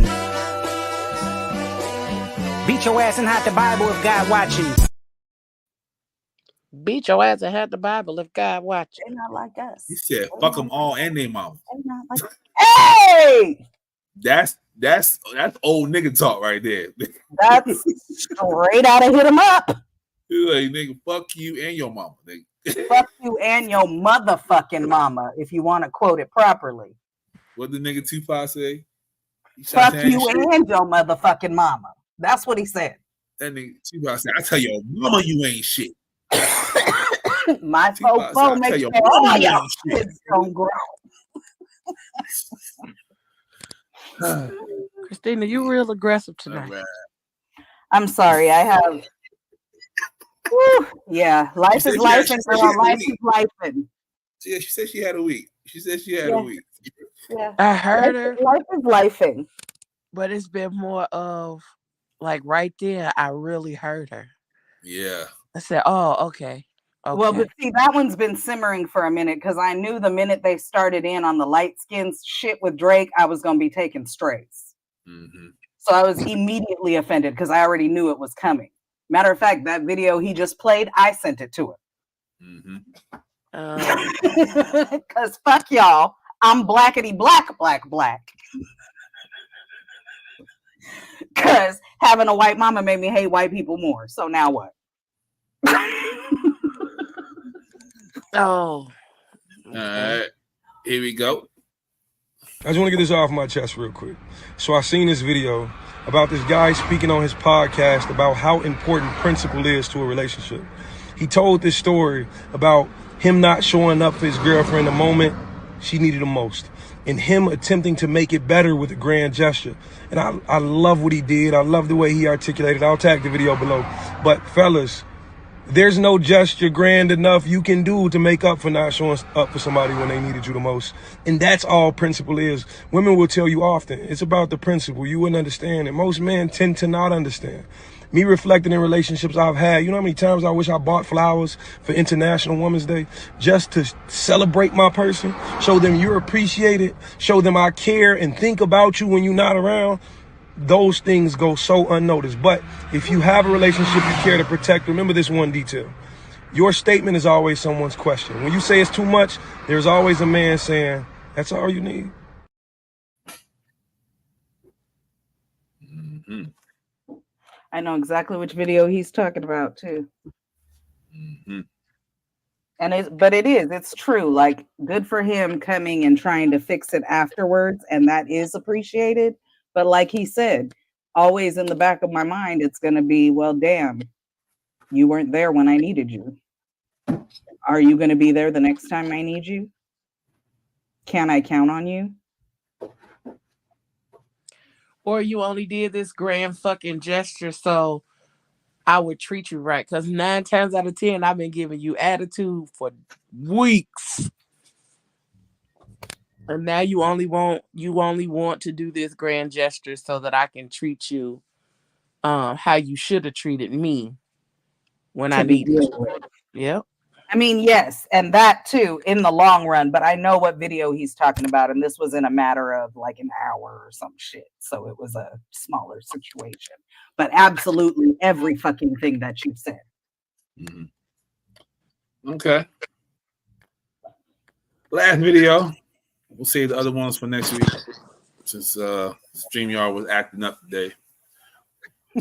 Beat your ass and hide the Bible if God watching.
Beat your ass and hide the Bible if God watching.
They're not like us.
He said, "Fuck them all and they mama."
They're not like. Hey!
That's old nigga talk right there.
That's straight out of hit 'em up.
Like, nigga, fuck you and your mama. Nigga.
Fuck you and your motherfucking mama, if you want to quote it properly.
What did nigga Tupac say?
Fuck you and your motherfucking mama. That's what he said.
That nigga Tupac said, I tell your mama you ain't shit.
My fofo makes sure all y'all kids don't grow.
Christina, you real aggressive tonight.
I'm sorry. I have. Whew, yeah, life is life, and life is life.
Yeah, she said she had a week. A week.
Yeah, I heard her.
Life is lifing,
but it's been more of like right there. I really heard her.
Yeah.
I said, "Oh, okay."
Well, but see, that one's been simmering for a minute because I knew the minute they started in on the light skins shit with Drake, I was going to be taking straights.
Mm-hmm.
So I was immediately offended because I already knew it was coming. Matter of fact, that video he just played, I sent it to him. Because fuck y'all, I'm blackity black. Because having a white mama made me hate white people more. So now what?
All right, here we go.
I just want to get this off my chest real quick. So I seen this video about this guy speaking on his podcast about how important principle is to a relationship. He told this story about him not showing up for his girlfriend the moment she needed him most, and him attempting to make it better with a grand gesture. And I love what he did. I love the way he articulated. I'll tag the video below. But fellas, there's no gesture grand enough you can do to make up for not showing up for somebody when they needed you the most. And that's all principle is. Women will tell you often, it's about the principle. You wouldn't understand. And most men tend to not understand. Me reflecting in relationships I've had, you know how many times I wish I bought flowers for International Women's Day just to celebrate my person, show them you're appreciated, show them I care and think about you when you're not around. those things go so unnoticed. But if you have a relationship you care to protect, remember this one detail. Your statement is always someone's question. When you say it's too much, there's always a man saying, that's all you need.
Mm-hmm.
I know exactly which video he's talking about too.
Mm-hmm.
And it's true. Like, good for him coming and trying to fix it afterwards, and that is appreciated. But like he said, always in the back of my mind, it's going to be, well, damn, you weren't there when I needed you. Are you going to be there the next time I need you? Can I count on you?
Or you only did this grand fucking gesture so I would treat you right. Because 9 times out of 10, I've been giving you attitude for weeks. And now you only want to do this grand gesture so that I can treat you how you should have treated me when I needed you. Yep.
I mean, yes, and that too in the long run, but I know what video he's talking about, and this was in a matter of like an hour or some shit. So it was a smaller situation. But absolutely every fucking thing that you said.
Mm-hmm. Okay. Last video. We'll save the other ones for next week since StreamYard was acting up today.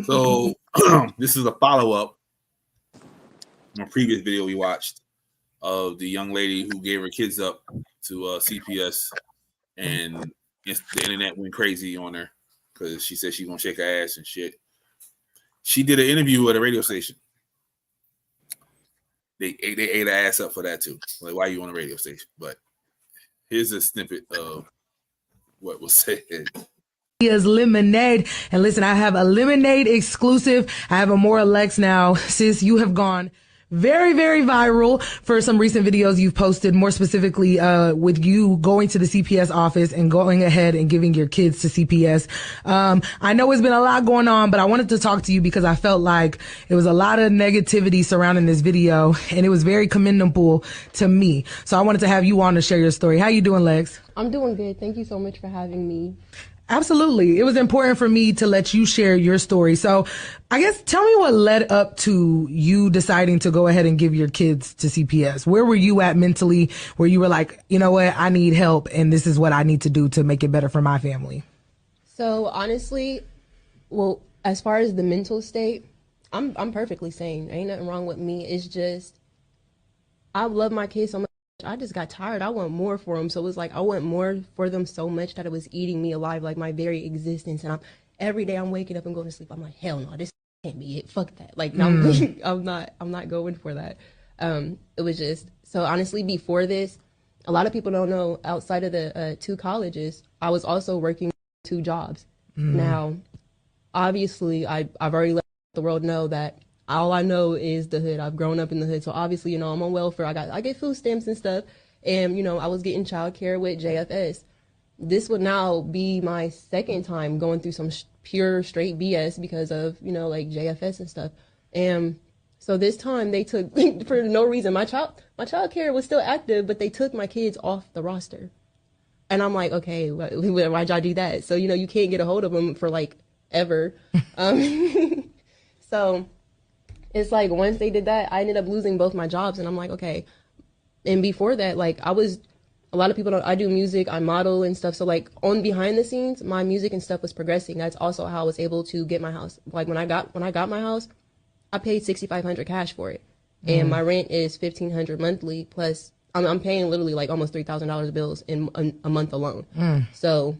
So this is a follow-up on a previous video we watched of the young lady who gave her kids up to CPS, and the internet went crazy on her because she said she's gonna shake her ass and shit. She did an interview at a radio station. They ate her ass up for that too. Like, why are you on a radio station? But here's a snippet of what was said.
Is lemonade. And listen, I have a lemonade exclusive. I have a More Lex now. Sis, you have gone very, very viral for some recent videos you've posted, more specifically with you going to the CPS office and going ahead and giving your kids to CPS. I know it's been a lot going on, but I wanted to talk to you because I felt like it was a lot of negativity surrounding this video, and it was very commendable to me. So I wanted to have you on to share your story. How you doing, Lex?
I'm doing good. Thank you so much for having me.
Absolutely. It was important for me to let you share your story. So I guess tell me what led up to you deciding to go ahead and give your kids to CPS. Where were you at mentally where you were like, you know what, I need help and this is what I need to do to make it better for my family?
So honestly, well, as far as the mental state, I'm perfectly sane. Ain't nothing wrong with me. It's just, I love my kids so much. I just got tired. I want more for them. So it was like I want more for them so much that it was eating me alive, like my very existence. And every day I'm waking up and going to sleep. I'm like, hell no, this can't be it. Fuck that. Like, I'm not going for that. It was just, so honestly, before this, a lot of people don't know, outside of the 2 colleges, I was also working 2 jobs. Now, obviously, I've already let the world know that all I know is the hood. I've grown up in the hood. So obviously, I'm on welfare. I get food stamps and stuff. And, I was getting childcare with JFS. This would now be my 2nd time going through some pure straight BS because of, like JFS and stuff. And so this time they took, for no reason, my childcare was still active, but they took my kids off the roster. And I'm like, okay, why'd y'all do that? So, you can't get a hold of them for like ever. So it's like, once they did that, I ended up losing both my jobs. And I'm like, okay. And before that, like, a lot of people don't, I do music, I model and stuff. So like on behind the scenes, my music and stuff was progressing. That's also how I was able to get my house. Like when I got my house, I paid $6,500 cash for it. And my rent is $1,500 monthly. Plus I'm paying literally like almost $3,000 bills in a month alone. So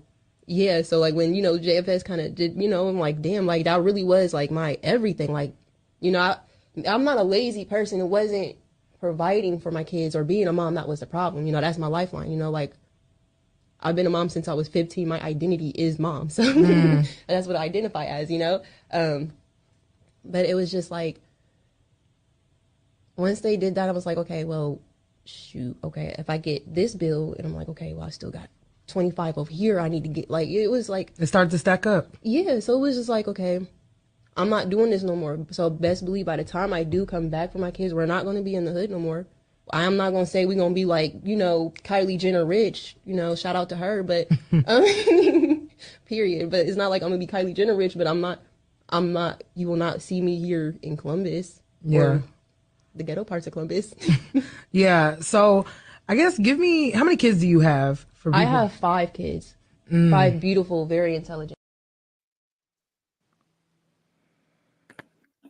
yeah. So like when, JFS kind of did, I'm like, damn, like that really was like my everything. Like, I'm not a lazy person. It wasn't providing for my kids or being a mom that was the problem. That's my lifeline. Like I've been a mom since I was 15. My identity is mom. So that's what I identify as, But it was just like, once they did that, I was like, okay, well, shoot. Okay, if I get this bill and I'm like, okay, well, I still got 25 over here. I need to get, like, it was like.
It started to stack up.
Yeah. So it was just like, okay, I'm not doing this no more. So best believe by the time I do come back for my kids, we're not going to be in the hood no more. I'm not going to say we're going to be like, Kylie Jenner rich, shout out to her. But period. But it's not like I'm gonna be Kylie Jenner rich, but I'm not, you will not see me here in Columbus.
Yeah.
Or the ghetto parts of Columbus.
Yeah. So I guess give me, how many kids do you have? For
I
people?
have 5 kids.
Mm.
5 beautiful, very intelligent.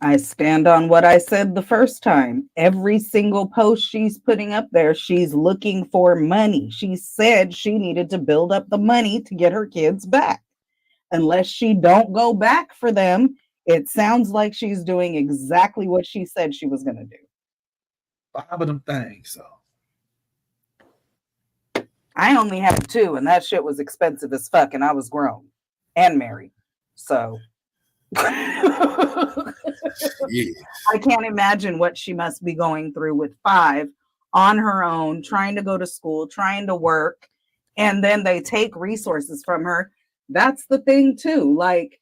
I stand on what I said the first time. Every single post she's putting up there, she's looking for money. She said she needed to build up the money to get her kids back. Unless she don't go back for them, it sounds like she's doing exactly what she said she was going to do.
5 of them things, so.
I only have 2, and that shit was expensive as fuck, and I was grown and married. So
Yeah.
I can't imagine what she must be going through with 5 on her own, trying to go to school, trying to work, and then they take resources from her. That's the thing too. Like,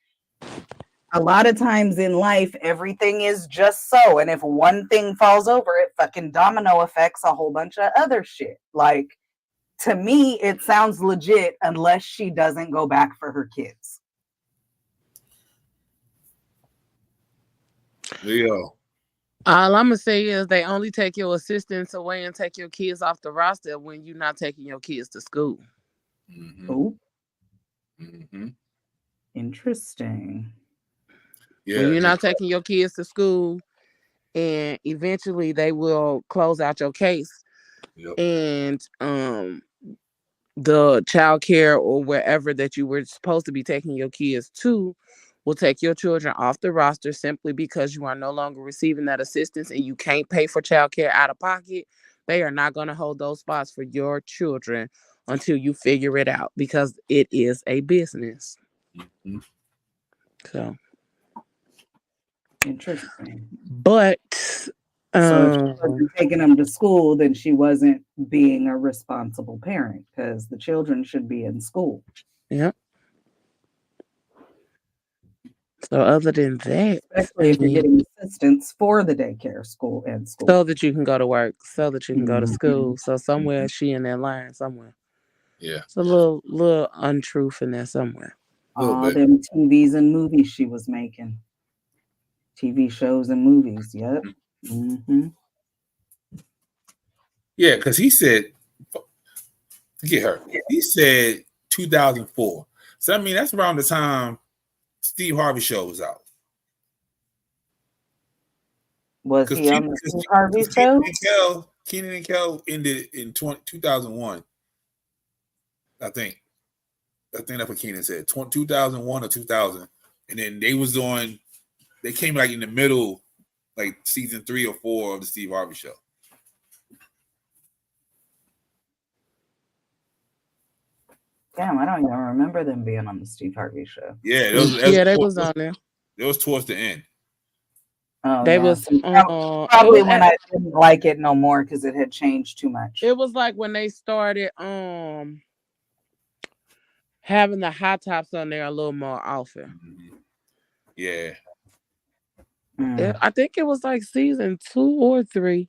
a lot of times in life, everything is just so. And if one thing falls over, it fucking domino affects a whole bunch of other shit. Like, to me, it sounds legit unless she doesn't go back for her kids.
Leo.
All I'm gonna say is they only take your assistants away and take your kids off the roster when you're not taking your kids to school.
Mm-hmm.
Oh,
Mm-hmm.
interesting.
Yeah.
When you're not taking your kids to school, and eventually they will close out your case.
Yep.
And the child care or wherever that you were supposed to be taking your kids to will take your children off the roster simply because you are no longer receiving that assistance and you can't pay for child care out of pocket. They are not going to hold those spots for your children until you figure it out, because it is a business.
Mm-hmm.
So
Interesting.
But
so if she wasn't taking them to school, then she wasn't being a responsible parent, because the children should be in school.
yeah. So other than that,
Especially if you're getting assistance for the daycare school and school.
so that you can go to work, so that you can go to
Mhm.
school. So somewhere she in that line somewhere.
Yeah.
It's a little untruth in there somewhere.
All them TVs and movies she was making. TV shows and movies. Yep. Mm-hmm.
Yeah, because he said, forget her. He said 2004. So I mean, that's around the time Steve Harvey show was out.
Was he on the Steve Harvey show?
Kenan and Kel ended in 2001. I think that's what Kenan said. 2001 or 2000. And then they came like in the middle, like season 3 or 4 of the Steve Harvey show.
Damn, I don't even remember them being on the Steve Harvey show.
Yeah,
they was on there.
It was towards the end.
Oh,
They
yeah.
was
So probably when I didn't like it no more because it had changed too much.
It was like when they started having the high tops on there a little more often.
Yeah.
I think it was like season 2 or 3.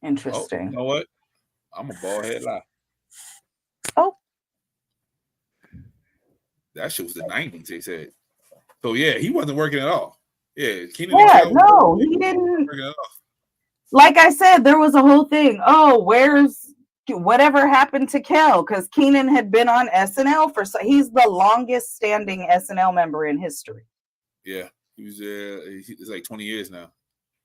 Interesting.
You know what? I'm a bald head lie.
Oh.
That shit was the 90s, they said. So yeah, he wasn't working at all. Yeah, Kenan
Yeah, no, he didn't. Like I said, there was a whole thing. Oh, where's whatever happened to Kel? Because Kenan had been on SNL he's the longest standing SNL member in history.
Yeah, he was it's like 20 years now.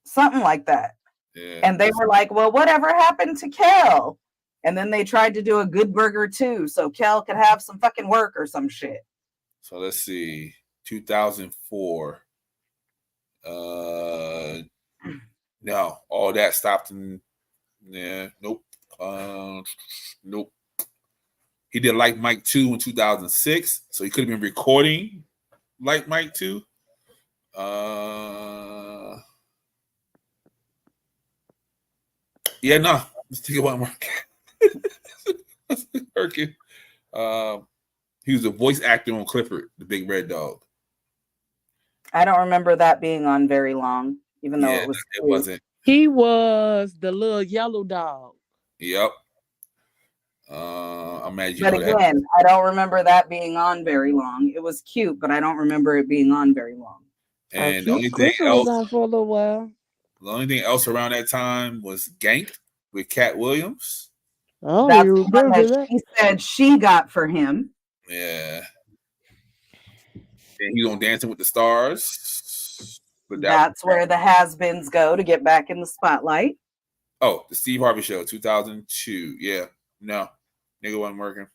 Something like that.
Yeah.
And they were like, well, whatever happened to Kel? And then they tried to do a Good Burger too, so Kel could have some fucking work or some shit.
So let's see, 2004. No, all that stopped in. Yeah, nope. Nope. He did Like Mike 2 in 2006, so he could have been recording Like Mike 2. Yeah, no. Let's take it one more. He was a voice actor on Clifford, the Big Red Dog.
I don't remember that being on very long, even though it
wasn't.
He was the little yellow dog.
Yep. I'm mad you
But
know that.
again, I don't remember that being on very long. It was cute, but I don't remember it being on very long.
And the only thing
Clifford was on for a little while.
the only thing else around that time was Ganked with Cat Williams.
Oh,
That's
you
the one
remember
that
that?
she said she got for him.
Yeah. And he on Dancing with the Stars. But
That's where the has-beens go to get back in the spotlight.
Oh, the Steve Harvey Show, 2002. Yeah. No. Nigga wasn't working.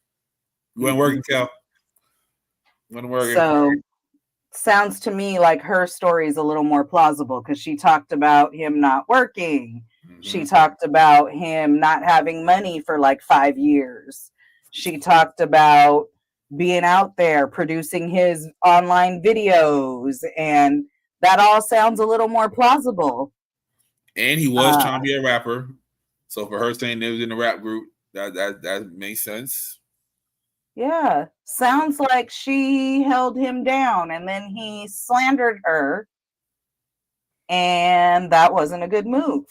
You wasn't working, Cal. Wasn't working.
So sounds to me like her story is a little more plausible because she talked about him not working. She talked about him not having money for like 5 years. She talked about being out there producing his online videos, and that all sounds a little more plausible.
And he was trying to be a rapper. So for her saying they was in the rap group, that makes sense.
Yeah, sounds like she held him down and then he slandered her, and that wasn't a good move.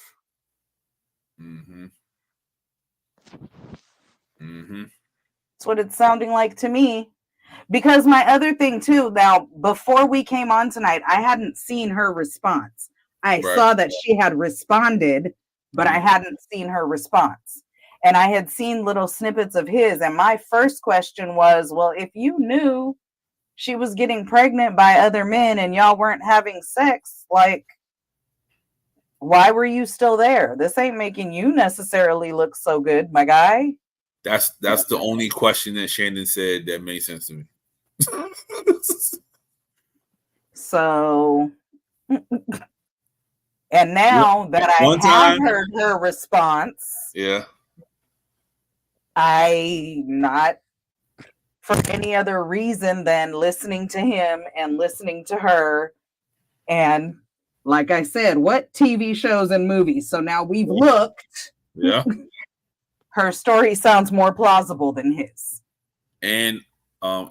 That's what it's sounding like to me. Because my other thing too, now before we came on tonight, I hadn't seen her response. I saw that she had responded, but I hadn't seen her response. And I had seen little snippets of his. And my first question was, well, if you knew she was getting pregnant by other men and y'all weren't having sex, like, why were you still there? This ain't making you necessarily look so good, my guy.
That's the only question that Shannon said that made sense to me.
So, and now that I have heard her response,
yeah,
I not for any other reason than listening to him and listening to her. And like I said, what TV shows and movies? So now we've looked.
Yeah.
Her story sounds more plausible than his.
And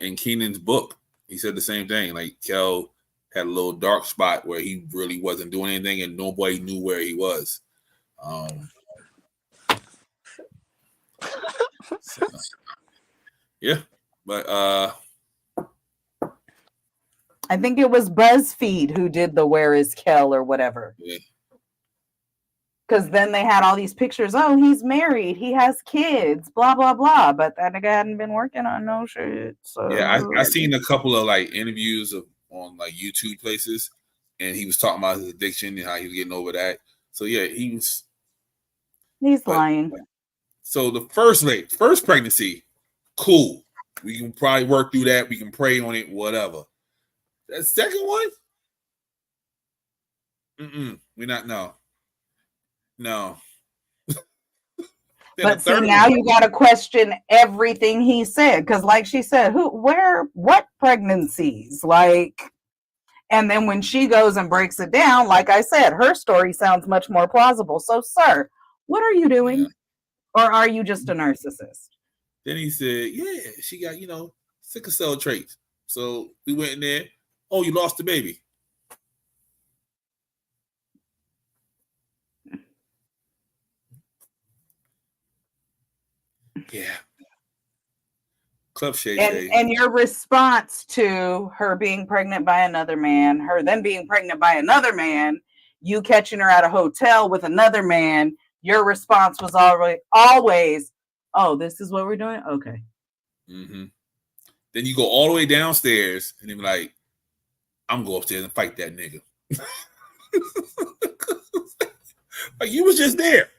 in Keenan's book, he said the same thing. Like Kel had a little dark spot where he really wasn't doing anything and nobody knew where he was. Yeah, but
I think it was BuzzFeed who did the "Where is Kel" or whatever.
Yeah.
Because then they had all these pictures. Oh, he's married. He has kids. Blah blah blah. But that nigga hadn't been working on no shit. So
yeah, I seen a couple of like interviews on like YouTube places, and he was talking about his addiction and how he was getting over that. So yeah, he's
lying.
So the first pregnancy, cool. We can probably work through that. We can pray on it, whatever. That second one, we're not. No.
But see, now you got to question everything he said. Because like she said, what pregnancies? Like, and then when she goes and breaks it down, like I said, her story sounds much more plausible. So, sir, what are you doing? Yeah. Or are you just a narcissist?
Then he said, yeah, she got, sickle cell traits. So we went in there. Oh, you lost the baby. Yeah. Club Shay.
And your response to her being pregnant by another man, her then being pregnant by another man, you catching her at a hotel with another man, your response was always, oh, this is what we're doing? Okay.
Mm-hmm. Then you go all the way downstairs and then be like, I'm going to go upstairs and fight that nigga. Like, you was just there.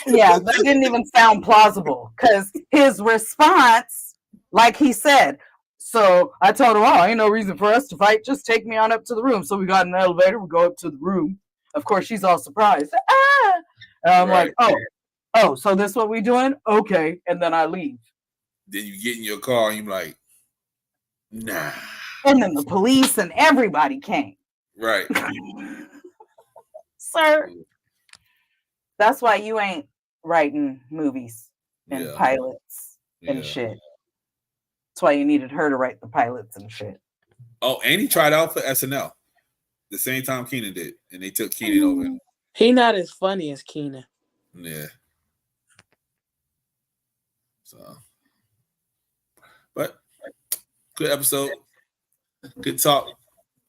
Yeah, that didn't even sound plausible because his response, like he said, so I told him, oh, ain't no reason for us to fight. Just take me on up to the room. So we got an elevator. We go up to the room. Of course, she's all surprised. And I'm like, oh, so this is what we doing? Okay. And then I leave.
Then you get in your car and you're like, nah.
And then the police and everybody came.
Right.
Sir. That's why you ain't writing movies and pilots and shit. That's why you needed her to write the pilots and shit.
Oh, and he tried out for SNL the same time Keenen did, and they took Keenen over.
He not as funny as Keenen.
Yeah. So, but good episode. Good talk.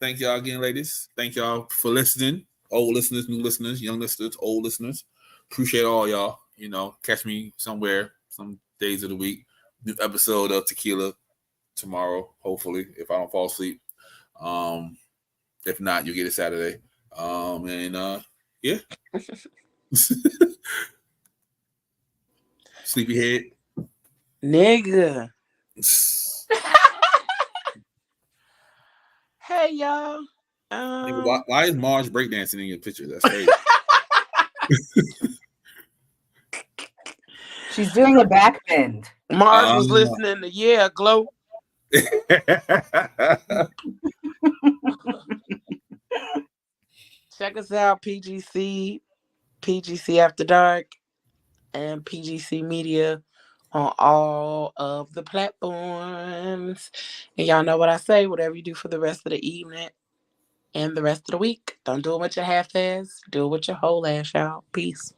Thank y'all again, ladies. Thank y'all for listening. Old listeners, new listeners, young listeners, old listeners. Appreciate all y'all. You know, catch me somewhere, some days of the week. New episode of Tequila tomorrow, hopefully, if I don't fall asleep. If not, you'll get it Saturday. Yeah. Sleepyhead.
Nigga. Hey y'all.
Nigga, why is Marge breakdancing in your picture? That's crazy.
She's doing a back bend.
Marge was listening to Yeah Glow. Check us out, PGC After Dark, and PGC Media on all of the platforms. And y'all know what I say, whatever you do for the rest of the evening and the rest of the week, don't do it with your half ass, do it with your whole ass, y'all. Peace.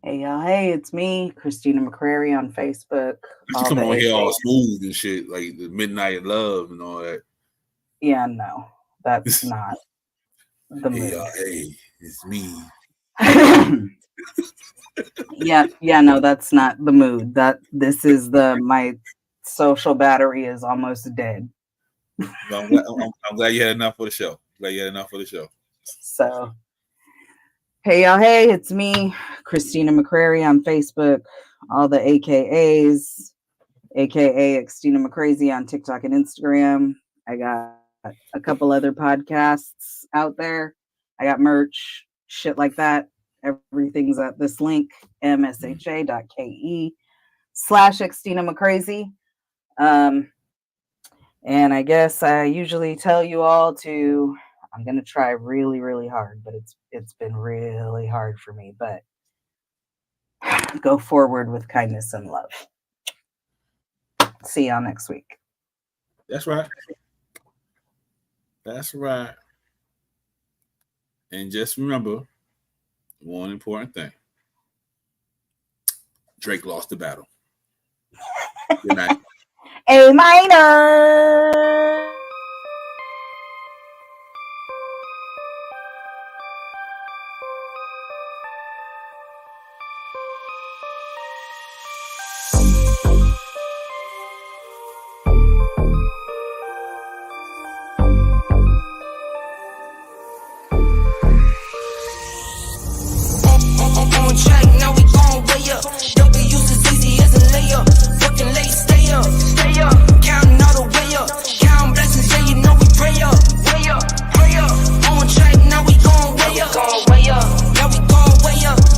Hey y'all, hey, it's me, Christina McCrary on Facebook.
You come on here all smooth and shit, like the Midnight Love and all that.
Yeah, no, that's not the mood.
Hey y'all, hey, it's me.
Yeah, no, that's not the mood. This is my social battery is almost dead.
I'm glad you had enough for the show.
So, hey y'all, hey, it's me, Christina McCrary on Facebook, all the AKAs, aka Christina McCrazy on TikTok and Instagram. I got a couple other podcasts out there. I got merch, shit like that. Everything's at this link, msha.ke/Christina McCrazy. And I guess I usually tell you all I'm going to try really, really hard, but it's been really hard for me, but go forward with kindness and love. See y'all next week.
That's right. And just remember one important thing. Drake lost the battle. Good night.
A minor.